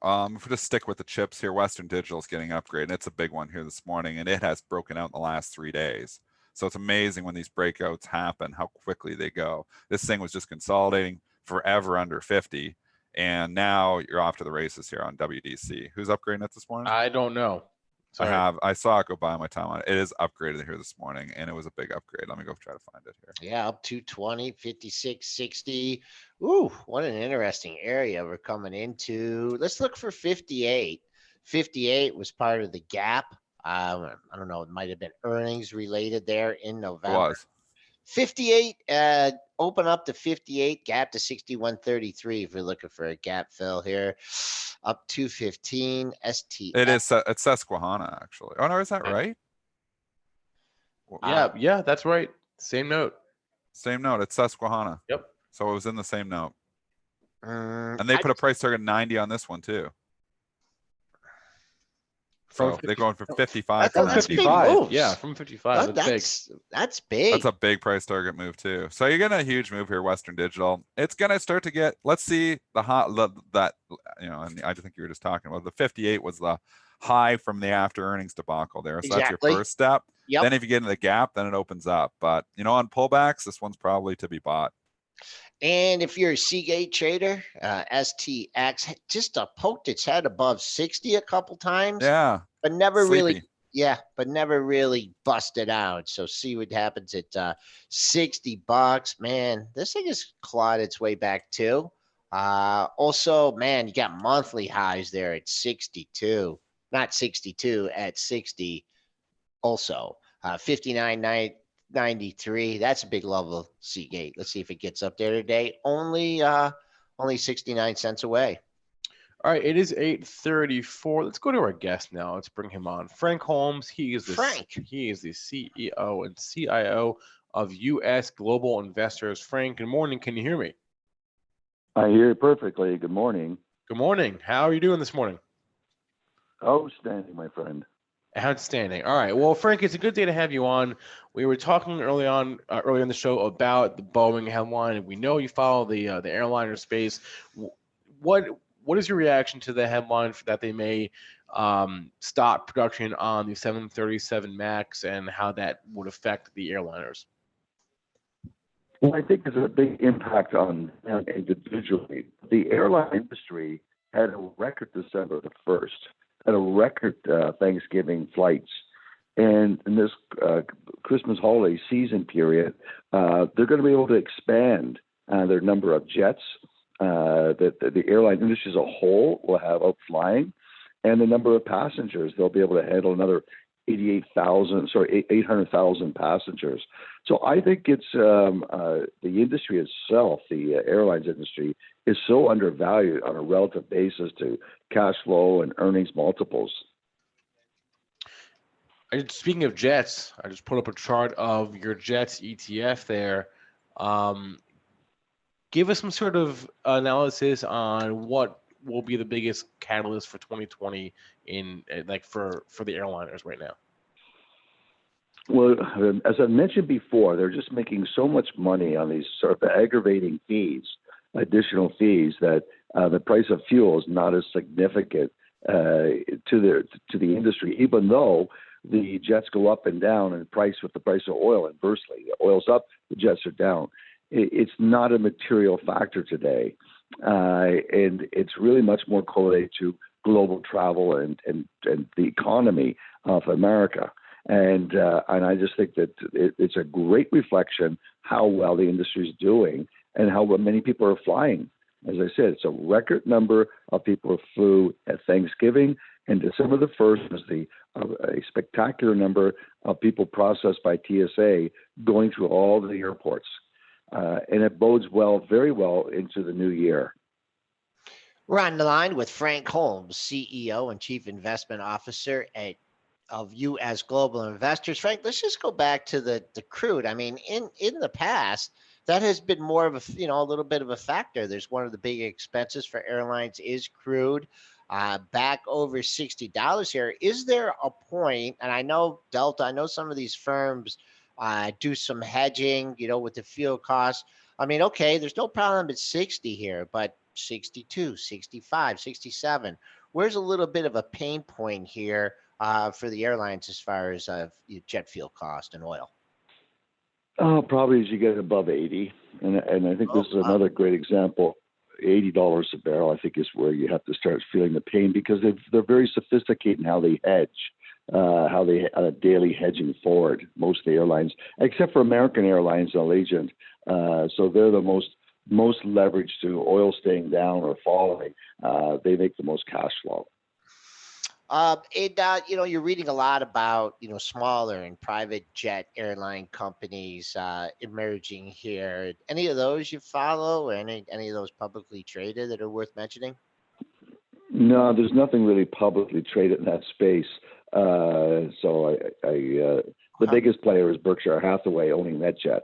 If we just stick with the chips here, Western Digital is getting an upgrade, and it's a big one here this morning, and it has broken out in the last 3 days. So it's amazing when these breakouts happen, how quickly they go. This thing was just consolidating forever under 50, and now you're off to the races here on WDC. Who's upgrading it this morning?
I don't know. Sorry.
I saw it go by my time on it. It is upgraded here this morning, and it was a big upgrade. Let me go try to find it here.
Yeah, up 220, 56.60. Ooh, what an interesting area we're coming into. Let's look for 58. 58 was part of the gap. I don't know. It might have been earnings related there in November.
It was.
58, open up to 58, gap to 61.33 if we're looking for a gap fill here. Up 215, ST.
It's Susquehanna, actually. Oh, no, is that right?
Yeah, that's right. Same note.
Same note. It's Susquehanna.
Yep.
So it was in the same note. And they put a price target 90 on this one, too. So they're going for 55.
From 55.
Yeah,
from 55. That's big.
That's big.
That's a big price target move too. So you're getting a huge move here, Western Digital. It's going to start to get. Let's see and I think you were just talking about the 58 was the high from the after earnings debacle there. So that's your first step.
Yep.
Then if you get into the gap, then it opens up. But on pullbacks, this one's probably to be bought.
And if you're a Seagate trader, STX just poked its head above 60 a couple times.
Yeah.
But never
Sleepy.
really busted out. So see what happens at $60. Man, this thing has clawed its way back too. Also, man, you got monthly highs there at 62. Not 62, at 60 also. 59.93. That's a big level, Seagate. Let's see if it gets up there today. Only 69 cents away.
All right, it is 8:34. Let's go to our guest now. Let's bring him on. Frank Holmes. He is the CEO and CIO of U.S. Global Investors. Frank, good morning. Can you hear me?
I hear you perfectly. Good morning.
Good morning. How are you doing this morning?
Outstanding, my friend.
Outstanding. All right. Well, Frank, it's a good day to have you on. We were talking early on the show about the Boeing headline, and we know you follow the airliner space. What is your reaction to the headline that they may stop production on the 737 MAX and how that would affect the airliners?
Well, I think there's a big impact on them individually. The airline industry had a record December the 1st, had a record Thanksgiving flights. And in this Christmas holiday season period, they're going to be able to expand their number of jets. The airline industry as a whole will have out flying, and the number of passengers they'll be able to handle another 800,000 passengers. So I think it's the industry itself, the airlines industry, is so undervalued on a relative basis to cash flow and earnings multiples.
And speaking of jets, I just put up a chart of your jets ETF there. Give us some sort of analysis on what will be the biggest catalyst for 2020 in for the airliners right now.
Well, as I mentioned before, they're just making so much money on these sort of aggravating fees, additional fees, that the price of fuel is not as significant to the industry, even though the jets go up and down in price with the price of oil inversely. The oil's up, the jets are down. It's not a material factor today, and it's really much more correlated to global travel and the economy of America. And I just think that it's a great reflection how well the industry is doing and how many people are flying. As I said, it's a record number of people who flew at Thanksgiving, and December the 1st was a spectacular number of people processed by TSA going through all the airports. And it bodes well, very well, into the new year.
We're on the line with Frank Holmes, CEO and Chief Investment Officer of U.S. Global Investors. Frank, let's just go back to the crude. I mean, in the past, that has been more of a little bit of a factor. There's one of the big expenses for airlines is crude. Back over $60 here. Is there a point? And I know Delta, I know some of these firms do some hedging, with the fuel costs. I mean, okay, there's no problem at 60 here, but 62, 65, 67. Where's a little bit of a pain point here for the airlines as far as jet fuel cost and oil?
Probably as you get above 80. And I think this is another great example. $80 a barrel, I think, is where you have to start feeling the pain, because they're very sophisticated in how they hedge, how they daily hedging forward, most of the airlines, except for American Airlines and Allegiant. So they're the most leveraged to oil staying down or falling. They make the most cash flow.
You're reading a lot about, smaller and private jet airline companies emerging here. Any of those you follow, or any of those publicly traded that are worth mentioning?
No, there's nothing really publicly traded in that space. So the biggest player is Berkshire Hathaway owning NetJets.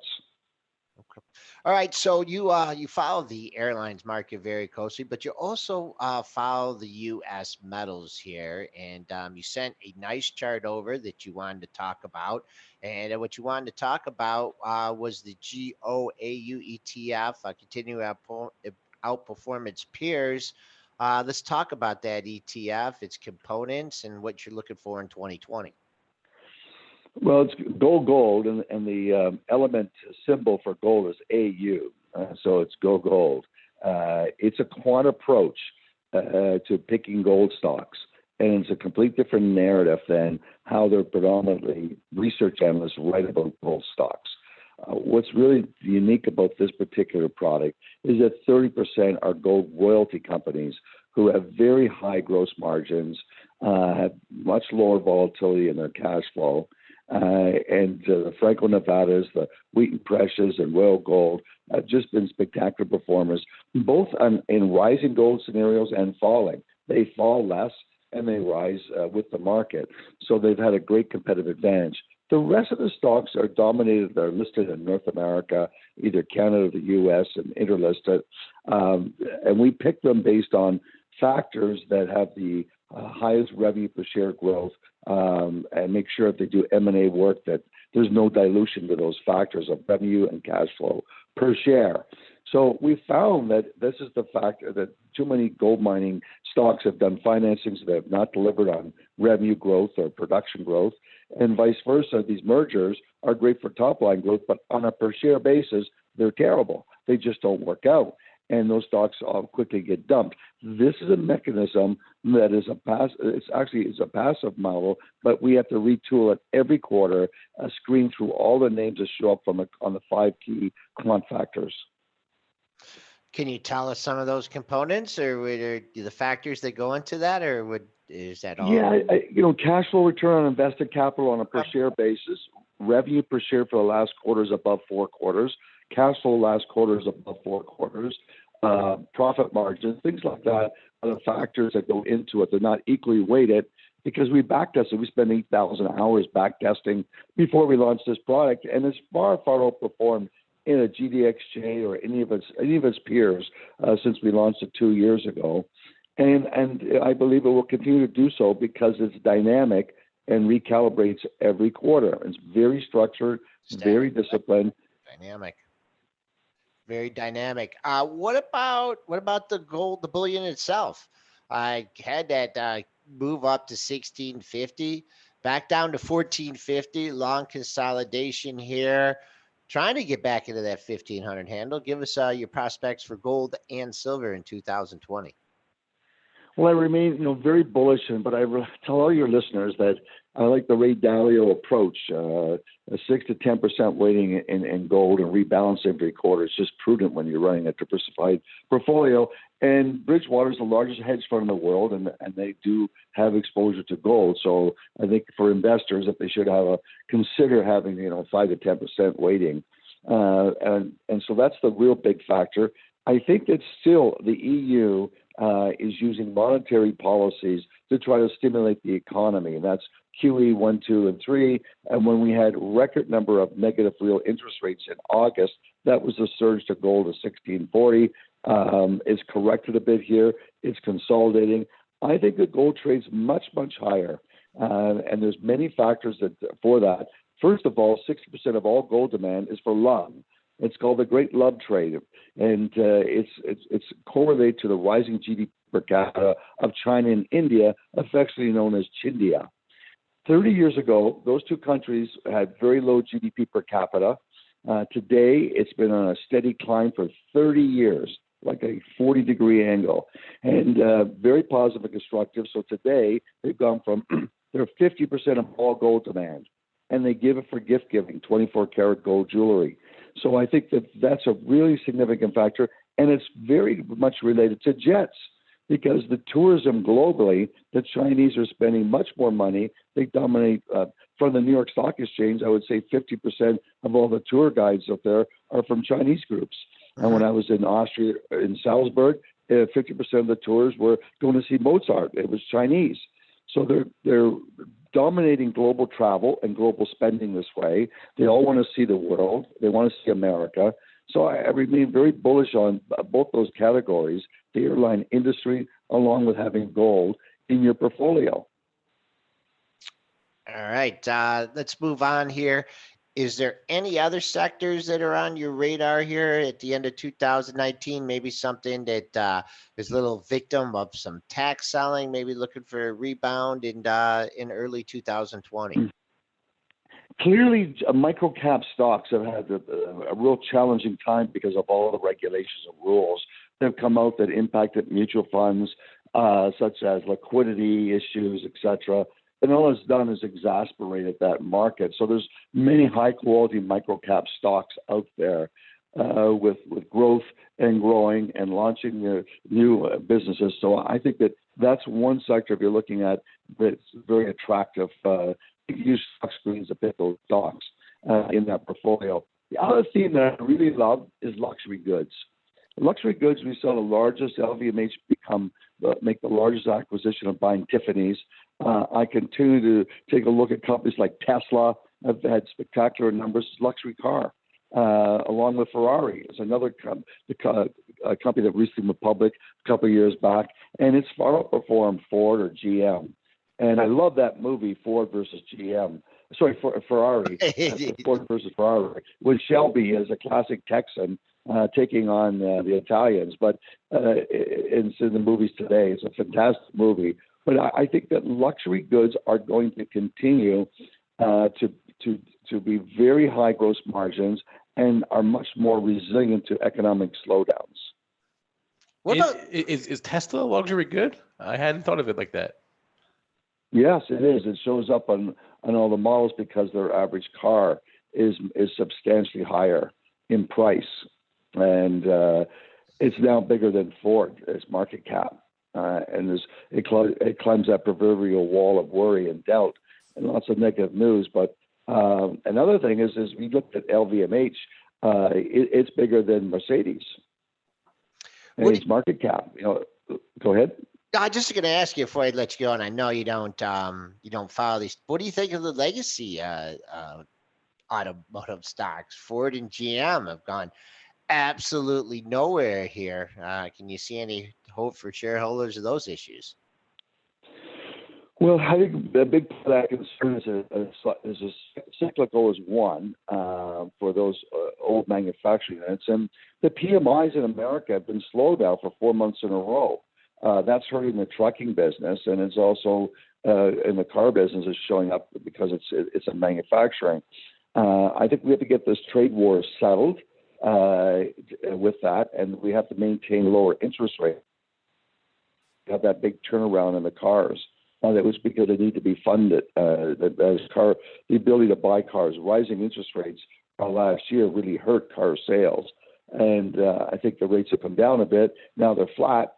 Okay. All right. So you follow the airlines market very closely, but you also follow the U.S. metals here, and you sent a nice chart over that you wanted to talk about. And what you wanted to talk about was the GOAU ETF, continue to outperform its peers. Let's talk about that ETF, its components, and what you're looking for in 2020.
Well, it's gold, and the element symbol for gold is AU, so it's go gold. It's a quant approach to picking gold stocks, and it's a complete different narrative than how they're predominantly research analysts write about gold stocks. What's really unique about this particular product is that 30% are gold royalty companies who have very high gross margins, have much lower volatility in their cash flow. And the Franco-Nevadas, the Wheaton Precious, and Royal Gold have just been spectacular performers, both in rising gold scenarios and falling. They fall less and they rise with the market. So they've had a great competitive advantage. The rest of the stocks are dominated. They're listed in North America, either Canada, the U.S., and interlisted. And we pick them based on factors that have the highest revenue per share growth, and make sure if they do M&A work that there's no dilution to those factors of revenue and cash flow per share. So we found that this is the factor that too many gold mining stocks have done financings that have not delivered on revenue growth or production growth, and vice versa. These mergers are great for top line growth, but on a per share basis, they're terrible. They just don't work out, and those stocks quickly get dumped. This is a mechanism that is a passive model, but we have to retool it every quarter, screen through all the names that show up on the 5 key quant factors.
Can you tell us some of those components, or the factors that go into that, or would is that all?
Yeah, cash flow return on invested capital on a per share basis, revenue per share for the last quarter is above 4 quarters, cash flow last quarter is above 4 quarters, profit margins, things like that are the factors that go into it. They're not equally weighted because we backtested. We spent 8,000 hours backtesting before we launched this product, and it's far outperformed in a GDXJ or any of its peers since we launched it 2 years ago. And I believe it will continue to do so because it's dynamic and recalibrates every quarter. It's very structured, very disciplined.
Dynamic. Very dynamic. What about the gold, the bullion itself? I had that move up to 1650, back down to 1450, long consolidation here. Trying to get back into that 1500 handle. Give us your prospects for gold and silver in 2020.
Well, I remain, very bullish, but I tell all your listeners that I like the Ray Dalio approach, a 6 to 10% weighting in gold and rebalance every quarter. It's just prudent when you're running a diversified portfolio. And Bridgewater is the largest hedge fund in the world, and they do have exposure to gold. So I think for investors, that they should consider having 5 to 10% weighting, and so that's the real big factor. I think that still the EU is using monetary policies to try to stimulate the economy, and that's QE 1, 2, and 3. And when we had record number of negative real interest rates in August, that was a surge to gold to 1640. It's corrected a bit here. It's consolidating. I think the gold trades much higher, and there's many factors for that. First of all, 60% of all gold demand is for love. It's called the Great Love Trade, and it's correlated to the rising GDP per capita of China and India, affectionately known as Chindia. 30 years ago, those two countries had very low GDP per capita. Today, it's been on a steady climb for 30 years, like a 40-degree angle, and very positive and constructive. So today, they've gone from they're 50% of all gold demand, and they give it for gift giving, 24-karat gold jewelry. So I think that's a really significant factor, and it's very much related to jets because the tourism globally, the Chinese are spending much more money. They dominate from the New York Stock Exchange. I would say 50% of all the tour guides up there are from Chinese groups. And when I was in Austria, in Salzburg, 50% of the tours were going to see Mozart. It was Chinese. So they're dominating global travel and global spending this way. They all want to see the world. They want to see America. So I remain very bullish on both those categories, the airline industry, along with having gold in your portfolio.
All right, let's move on here. Is there any other sectors that are on your radar here at the end of 2019? Maybe something that is a little victim of some tax selling, maybe looking for a rebound in early 2020?
Clearly, micro-cap stocks have had a real challenging time because of all the regulations and rules that have come out that impacted mutual funds, such as liquidity issues, et cetera. And all it's done is exasperated that market. So there's many high-quality micro-cap stocks out there with growth and growing and launching new businesses. So I think that's one sector, if you're looking at, that's very attractive. Use stock screens to pick those stocks in that portfolio. The other theme that I really love is luxury goods. Luxury goods, we saw the largest LVMH make the largest acquisition of buying Tiffany's. I continue to take a look at companies like Tesla. Have had spectacular numbers. Luxury car, along with Ferrari. It's another company that recently went public a couple of years back, and it's far outperformed Ford or GM. And I love that movie, Ford versus GM. Sorry, Ferrari. Ford versus Ferrari. With Shelby as a classic Texan taking on the Italians. But it's in the movies today. It's a fantastic movie. But I think that luxury goods are going to continue to be very high gross margins and are much more resilient to economic slowdowns.
Is Tesla a luxury good? I hadn't thought of it like that.
Yes, it is. It shows up on all the models because their average car is substantially higher in price, and it's now bigger than Ford as market cap. and it climbs that proverbial wall of worry and doubt and lots of negative news. But another thing is we looked at LVMH. It's bigger than Mercedes. And its market cap. Go ahead.
I'm just going to ask you before I let you go, and I know you don't follow these. What do you think of the legacy automotive stocks? Ford and GM have gone absolutely nowhere here. Can you see any hope for shareholders of those issues?
Well, I think the big part of that concern is a cyclical is one for those old manufacturing units, and the PMIs in America have been slow now for 4 months in a row. That's hurting the trucking business, and it's also in the car business is showing up because it's a manufacturing. I think we have to get this trade war settled with that, and we have to maintain lower interest rates. Have that big turnaround in the cars. That was because they need to be funded. The ability to buy cars, rising interest rates last year really hurt car sales, and I think the rates have come down a bit. Now they're flat.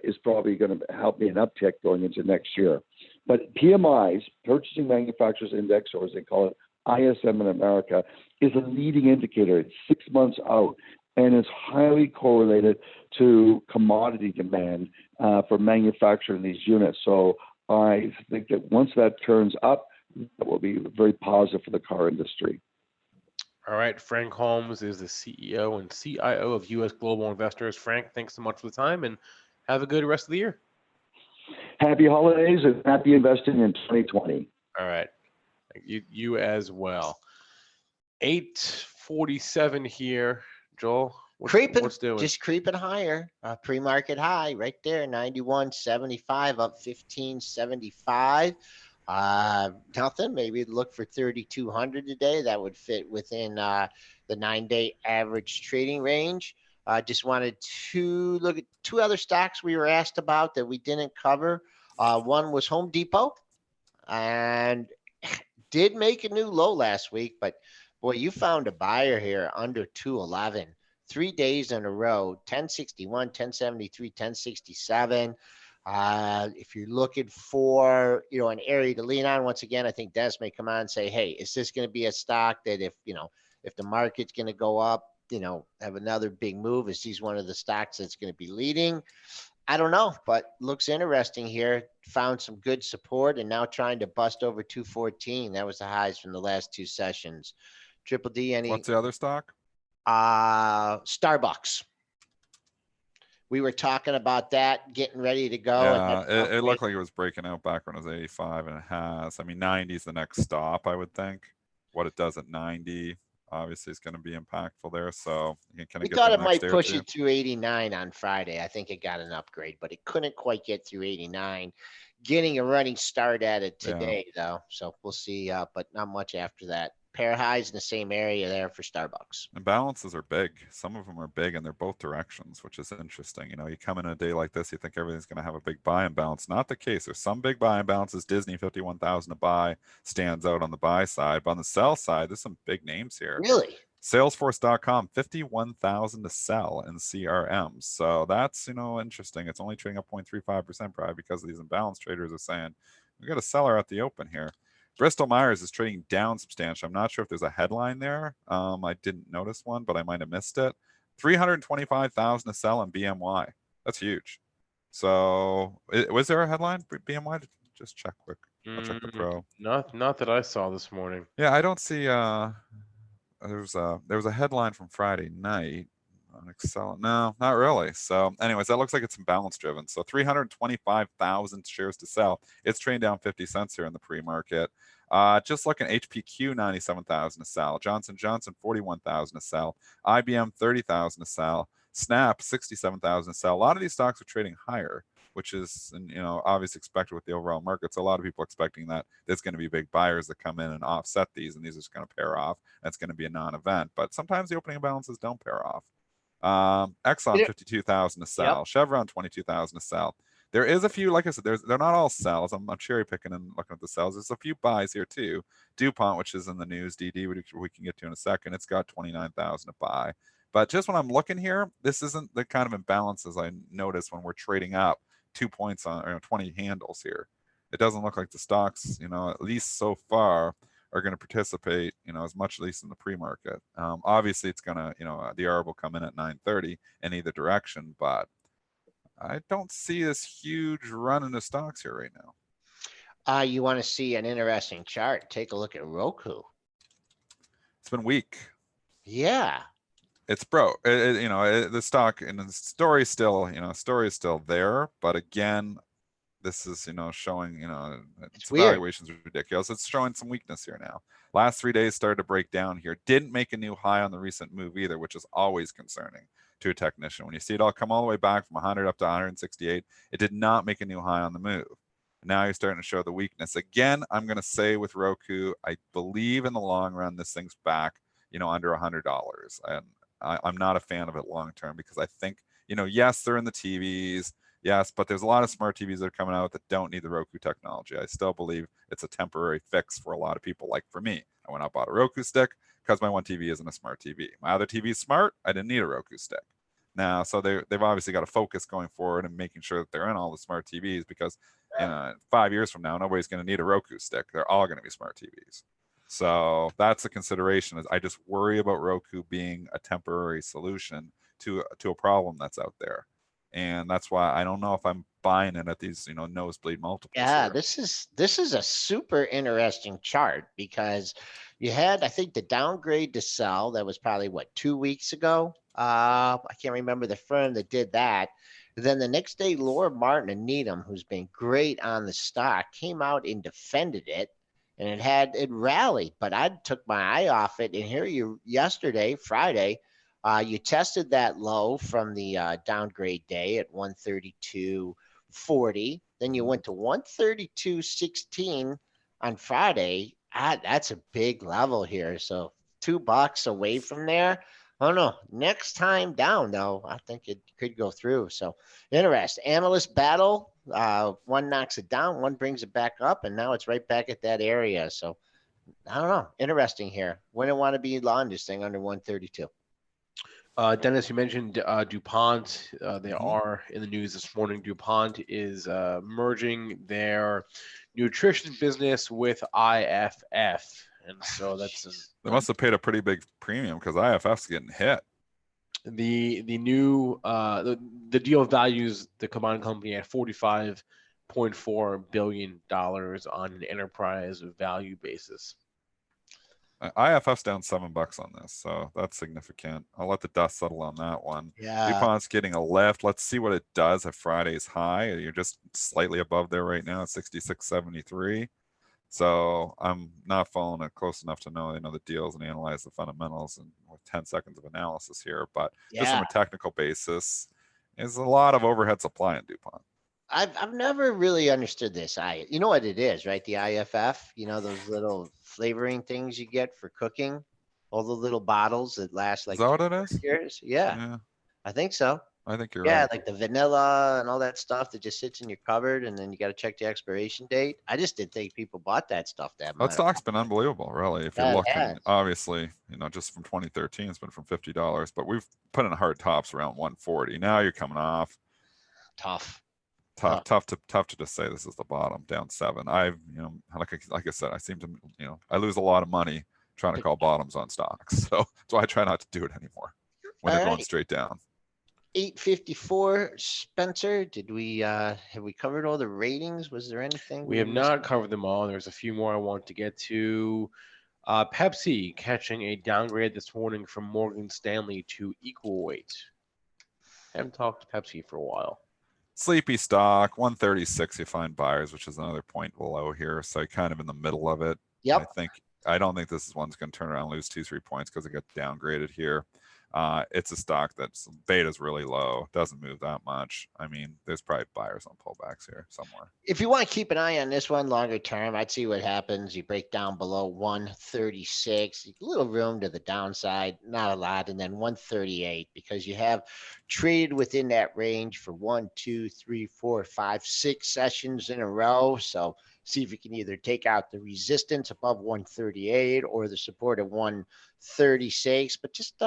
Is probably going to help me an uptick going into next year. But PMIs, Purchasing Manufacturers Index, or as they call it, ISM in America, is a leading indicator. It's 6 months out, and it's highly correlated to commodity demand for manufacturing these units. So I think that once that turns up, that will be very positive for the car industry.
All right, Frank Holmes is the CEO and CIO of U.S. Global Investors. Frank, thanks so much for the time, and have a good rest of the year.
Happy holidays and happy investing in 2020.
All right, you as well. 8:47 here, Joel. What's doing?
Just creeping higher. Pre-market high right there, 91.75 up 15.75. Nothing. Maybe look for 3,200 today. That would fit within the 9-day average trading range. Just wanted to look at two other stocks we were asked about that we didn't cover. One was Home Depot, and did make a new low last week, but boy, you found a buyer here under 211. 3 days in a row, 1061, 1073, 1067. If you're looking for, an area to lean on, once again, I think Des may come on and say, hey, is this going to be a stock that if the market's going to go up, have another big move? Is he's one of the stocks that's going to be leading? I don't know, but looks interesting here. Found some good support and now trying to bust over 214. That was the highs from the last two sessions. Triple D,
What's the other stock?
Starbucks. We were talking about that, getting ready to go.
Yeah, it looked like it was breaking out back when it was 85, and it has. I mean, 90 is the next stop, I would think. What it does at 90, obviously, is going to be impactful there. So you can
we thought it might push it through 89 on Friday. I think it got an upgrade, but it couldn't quite get through 89. Getting a running start at it today, though. So we'll see, but not much after that. Pair of highs in the same area there for Starbucks.
Imbalances are big. Some of them are big, and they're both directions, which is interesting. You come in a day like this, you think everything's going to have a big buy imbalance. Not the case. There's some big buy imbalances. Disney, 51,000 to buy, stands out on the buy side. But on the sell side, there's some big names here.
Really?
Salesforce.com, 51,000 to sell in CRM. So that's, interesting. It's only trading up 0.35% probably because these imbalance traders are saying, we got a seller at the open here. Bristol Myers is trading down substantially. I'm not sure if there's a headline there. I didn't notice one, but I might have missed it. 325,000 to sell in BMY. That's huge. So was there a headline for BMY? Just check quick. I'll check the pro.
Not that I saw this morning.
Yeah, I don't see. There was a headline from Friday night on Excel. No, not really. So anyways, that looks like it's imbalance driven. So 325,000 shares to sell. It's trading down 50 cents here in the pre-market. Just looking, HPQ 97,000 to sell. Johnson Johnson 41,000 to sell. IBM 30,000 to sell. Snap 67,000 to sell. A lot of these stocks are trading higher, which is obviously expected with the overall market. So a lot of people expecting that there's going to be big buyers that come in and offset these, and these are just going to pair off. That's going to be a non-event. But sometimes the opening balances don't pair off. Exxon 52,000 to sell. Yep. Chevron 22,000 to sell. There is a few, like I said, they're not all sells. I'm cherry picking and looking at the sells. There's a few buys here too. DuPont, which is in the news, DD, we can get to in a second. It's got 29,000 to buy. But just when I'm looking here, this isn't the kind of imbalances I notice when we're trading up 2 points on, or 20 handles here. It doesn't look like the stocks, at least so far, are going to participate, as much, at least in the pre-market. Obviously, it's going to, the ARB will come in at 9:30 in either direction, but I don't see this huge run into stocks here right now.
You want to see an interesting chart? Take a look at Roku.
It's been weak.
Yeah.
It's broke. The stock and the story is still there, but again, this is, showing, its valuation's ridiculous. It's showing some weakness here now. Last 3 days started to break down here. Didn't make a new high on the recent move either, which is always concerning to a technician. When you see it all come all the way back from 100 up to 168, it did not make a new high on the move. Now you're starting to show the weakness. Again, I'm going to say with Roku, I believe in the long run, this thing's back, under $100. And I'm not a fan of it long term because I think, yes, they're in the TVs. Yes, but there's a lot of smart TVs that are coming out that don't need the Roku technology. I still believe it's a temporary fix for a lot of people. Like for me, I went out and bought a Roku stick because my one TV isn't a smart TV. My other TV is smart. I didn't need a Roku stick. Now, so they've obviously got to focus going forward and making sure that they're in all the smart TVs because 5 years from now, nobody's going to need a Roku stick. They're all going to be smart TVs. So that's a consideration. Is I just worry about Roku being a temporary solution to a problem that's out there. And that's why I don't know if I'm buying it at these, nosebleed multiples.
Yeah,
here.
this is a super interesting chart because you had, I think, the downgrade to sell that was probably 2 weeks ago. I can't remember the firm that did that. Then the next day, Laura Martin and Needham, who's been great on the stock, came out and defended it, and it rallied. But I took my eye off it, and here yesterday, Friday. You tested that low from the downgrade day at 132.40. Then you went to 132.16 on Friday. That's a big level here. So $2 away from there. Oh no, next time down though, I think it could go through. So interesting. Analyst battle. One knocks it down, one brings it back up, and now it's right back at that area. So I don't know. Interesting here. Wouldn't want to be long this thing under 132.
Dennis, you mentioned DuPont. They are in the news this morning. DuPont is merging their nutrition business with IFF. And so
they must have paid a pretty big premium because IFF's getting hit.
The new the deal values the combined company at $45.4 billion on an enterprise value basis.
IFF's down $7 on this, so that's significant. I'll let the dust settle on that one.
Yeah.
DuPont's getting a lift. Let's see what it does at Friday's high. You're just slightly above there right now at 66.73. So I'm not following it close enough to know, the deals and analyze the fundamentals and with 10 seconds of analysis here. But just from a technical basis, there's a lot of overhead supply in DuPont.
I've never really understood this. You know what it is, right? The IFF, those little flavoring things you get for cooking, all the little bottles that last like
is that what it is?
years. Yeah, I think so.
I think you're
right.
right.
Like the vanilla and all that stuff that just sits in your cupboard, and then you got to check the expiration date. I just didn't think people bought that stuff that much.
That stock's been unbelievable, really. If you're looking, obviously, just from 2013, it's been from $50, but we've put in hard tops around 140. Now you're coming off.
Tough
to just say this is the bottom, down 7. I've, like I said, I seem to, I lose a lot of money trying to call bottoms on stocks. So that's why I try not to do it anymore when they're going straight down.
854, Spencer. Did we have we covered all the ratings? Was there anything?
We have not covered them all. There's a few more I want to get to. Pepsi catching a downgrade this morning from Morgan Stanley to equal weight. Haven't talked to Pepsi for a while.
Sleepy stock, 136. You find buyers, which is another point below here. So you're kind of in the middle of it.
Yep.
I don't think this is one's going to turn around and lose 2-3 points because it got downgraded here. It's a stock that's beta's really low, doesn't move that much. I mean, there's probably buyers on pullbacks here somewhere.
If you want to keep an eye on this one longer term, I'd see what happens. You break down below 136, a little room to the downside, not a lot, and then 138 because you have traded within that range for 1, 2, 3, 4, 5, 6 sessions in a row. So see if you can either take out the resistance above 138 or the support at 136, but just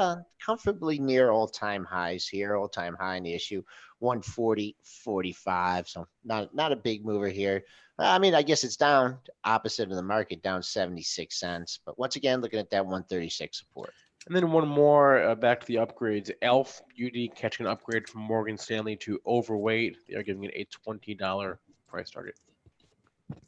comfortably near all-time highs here. All-time high in the issue 140.45. So not a big mover here. I mean, I guess it's down opposite of the market, down 76 cents. But once again, looking at that 136 support.
And then one more back to the upgrades. Elf Beauty catching an upgrade from Morgan Stanley to overweight. They are giving it a $20 price target.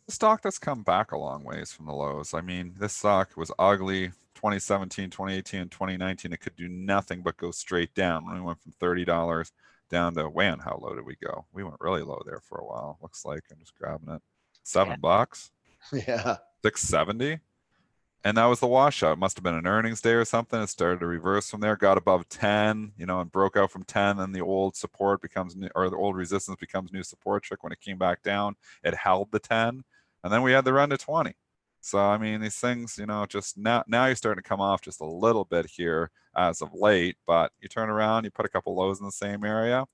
The stock that's come back a long ways from the lows. I mean, this stock was ugly 2017, 2018, and 2019. It could do nothing but go straight down. When we went from $30 down to how low did we go? We went really low there for a while. Looks like I'm just grabbing it. $7.
Yeah.
670. And that was the washout. It must have been an earnings day or something. It started to reverse from there, got above 10, and broke out from 10. Then the old support becomes new, or the old resistance becomes new support trick. When it came back down, it held the 10. And then we had the run to 20. So, I mean, these things, just now you're starting to come off just a little bit here as of late. But you turn around, you put a couple lows in the same area.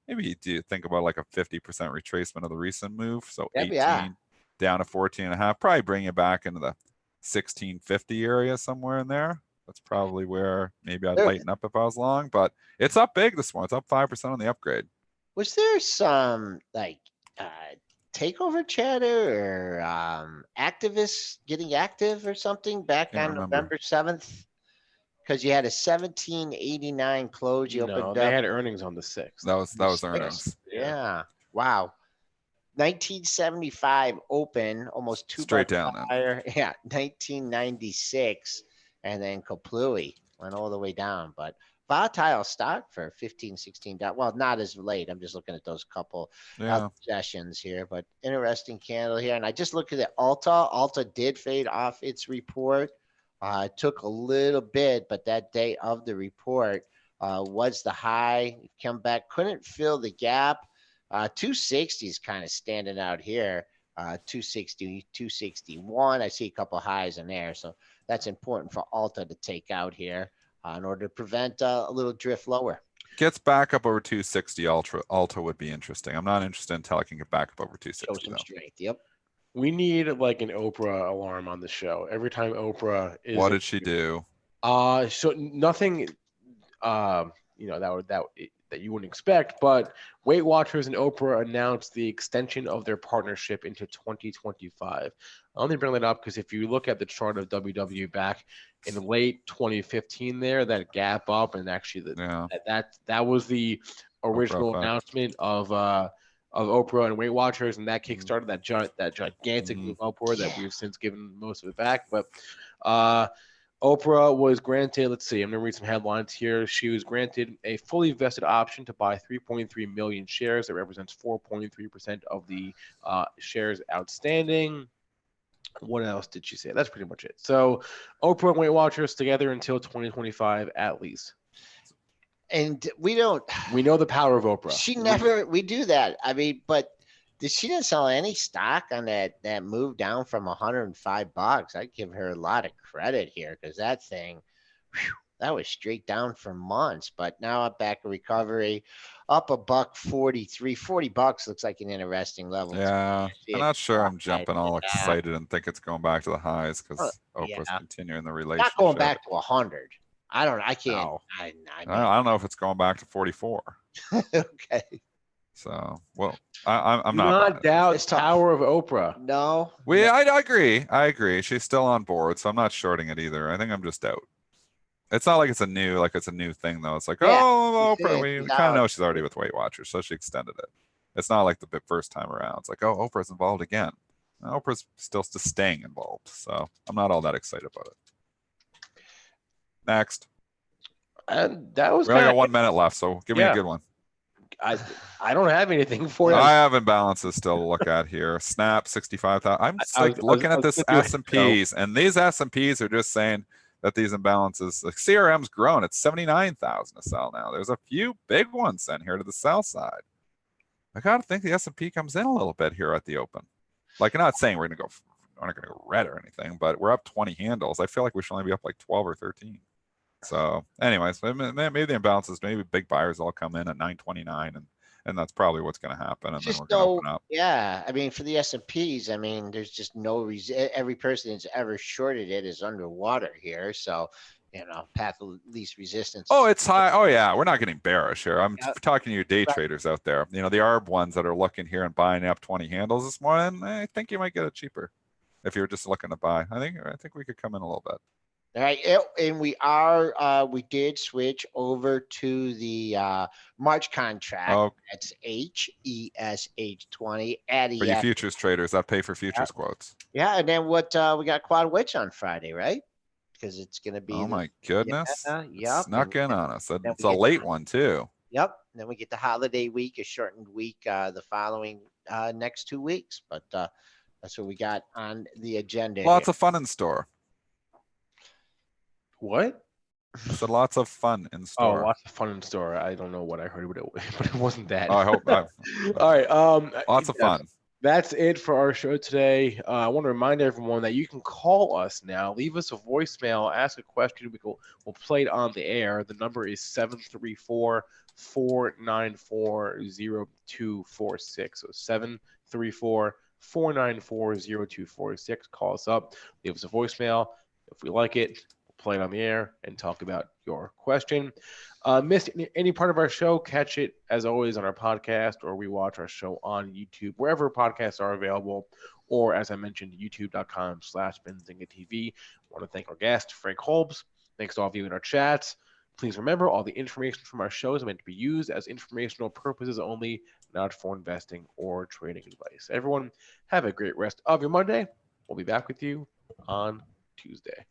Maybe you do think about like a 50% retracement of the recent move. So 18 down to 14.5, probably bring you back into the 1650 area somewhere in there. That's probably where maybe I'd lighten up if I was long, but it's up big this morning. It's up 5% on the upgrade.
Was there some takeover chatter or activists getting active or something back on November 7th? Because you had a 1789 close. You opened up.
They had earnings on the 6th.
That was earnings.
Yeah. Wow. 1975 open, almost $2
straight down
higher. Yeah, 1996, and then Kaplooey went all the way down. But volatile stock for 15, 16. Well, not as late. I'm just looking at those couple sessions here, but interesting candle here. And I just looked at the Alta. Alta did fade off its report. It took a little bit, but that day of the report was the high. Come back, couldn't fill the gap. 260 is kind of standing out here. 260, 261. I see a couple highs in there. So that's important for Alta to take out here in order to prevent a little drift lower.
Gets back up over 260. Alta would be interesting. I'm not interested until I can get back up over 260.
Show some strength. Yep.
We need like an Oprah alarm on the show. Every time Oprah is.
What did she do?
So nothing, that you wouldn't expect, but Weight Watchers and Oprah announced the extension of their partnership into 2025. I only bring that up because if you look at the chart of WW back in late 2015 there, that gap up, and actually that was the original announcement of Oprah and Weight Watchers, and that kickstarted that gigantic move upward that we've since given most of it back. But Oprah was granted, let's see, I'm going to read some headlines here. She was granted a fully vested option to buy 3.3 million shares. That represents 4.3% of the shares outstanding. What else did she say? That's pretty much it. So Oprah and Weight Watchers together until 2025 at least.
And we know
the power of Oprah.
We do that. I mean, but she didn't sell any stock on that move down from $105. I'd give her a lot of credit here because that thing, that was straight down for months. But now I'm back in recovery, up $1.43. $40 looks like an interesting level.
Yeah, I'm not sure I'm jumping all excited and think it's going back to the highs because Oprah's continuing the relationship.
Not going back to 100. I can't.
No. I don't know if it's going back to 44.
Okay.
So, well, I'm not
doubt the power of Oprah.
No.
I agree. She's still on board, so I'm not shorting it either. I think I'm just out. It's not like it's a new thing though. It's like, Oprah. We kind of know she's already with Weight Watchers, so she extended it. It's not like the first time around. It's like, Oprah's involved again. Oprah's still staying involved, so I'm not all that excited about it. Next.
And that was.
We only got 1 minute left, so give me a good one.
I don't have anything for you.
I have imbalances still to look at here. Snap 65,000. I'm just looking at this S&Ps, and these S&Ps are just saying that these imbalances, like CRM's grown. It's 79,000 to sell now. There's a few big ones then here to the sell side. I gotta think the S&P comes in a little bit here at the open. Like, I'm not saying we're not gonna go red or anything, but we're up 20 handles. I feel like we should only be up like 12 or 13. So anyways, maybe the imbalances, maybe big buyers all come in at 929 and and that's probably what's going to happen. And then
Just
we're going to open up.
yeah. I mean, for the S&Ps, I mean, there's just no reason. Every person that's ever shorted it is underwater here. So, path of least resistance.
Oh, it's high. Oh, yeah. We're not getting bearish here. I'm
Yep.
talking to you day
Right.
traders out there. The ARB ones that are looking here and buying up 20 handles this morning. I think you might get it cheaper if you're just looking to buy. I think we could come in a little bit.
All right, and we did switch over to the March contract.
Oh,
That's HESH20 at
for you futures traders that pay for futures quotes.
Yeah, and then what we got quad witch on Friday, right? Because it's going to be.
Oh my goodness!
Yeah,
It snuck in on us. It's
we
a
get
late one too.
Yep. Then we get the holiday week, a shortened week, the following next 2 weeks. But that's what we got on the agenda.
Lots of fun in store.
What?
I said lots of fun in
Oh,
store.
lots of fun in store. I don't know what I heard, but it wasn't that.
Oh, I hope.
All right.
Lots of fun.
That's it for our show today. I want to remind everyone that you can call us now. Leave us a voicemail. Ask a question. We'll play it on the air. The number is 734-494-0246. So 734-494-0246. Call us up. Leave us a voicemail. If we like it, play it on the air and talk about your question. Missed any part of our show, catch it as always on our podcast, or we watch our show on YouTube, wherever podcasts are available, or as I mentioned, youtube.com/BenzingaTV. I want to thank our guest, Frank Holmes. Thanks to all of you in our chats. Please remember, all the information from our shows are meant to be used as informational purposes only, not for investing or trading advice. Everyone, have a great rest of your Monday. We'll be back with you on Tuesday.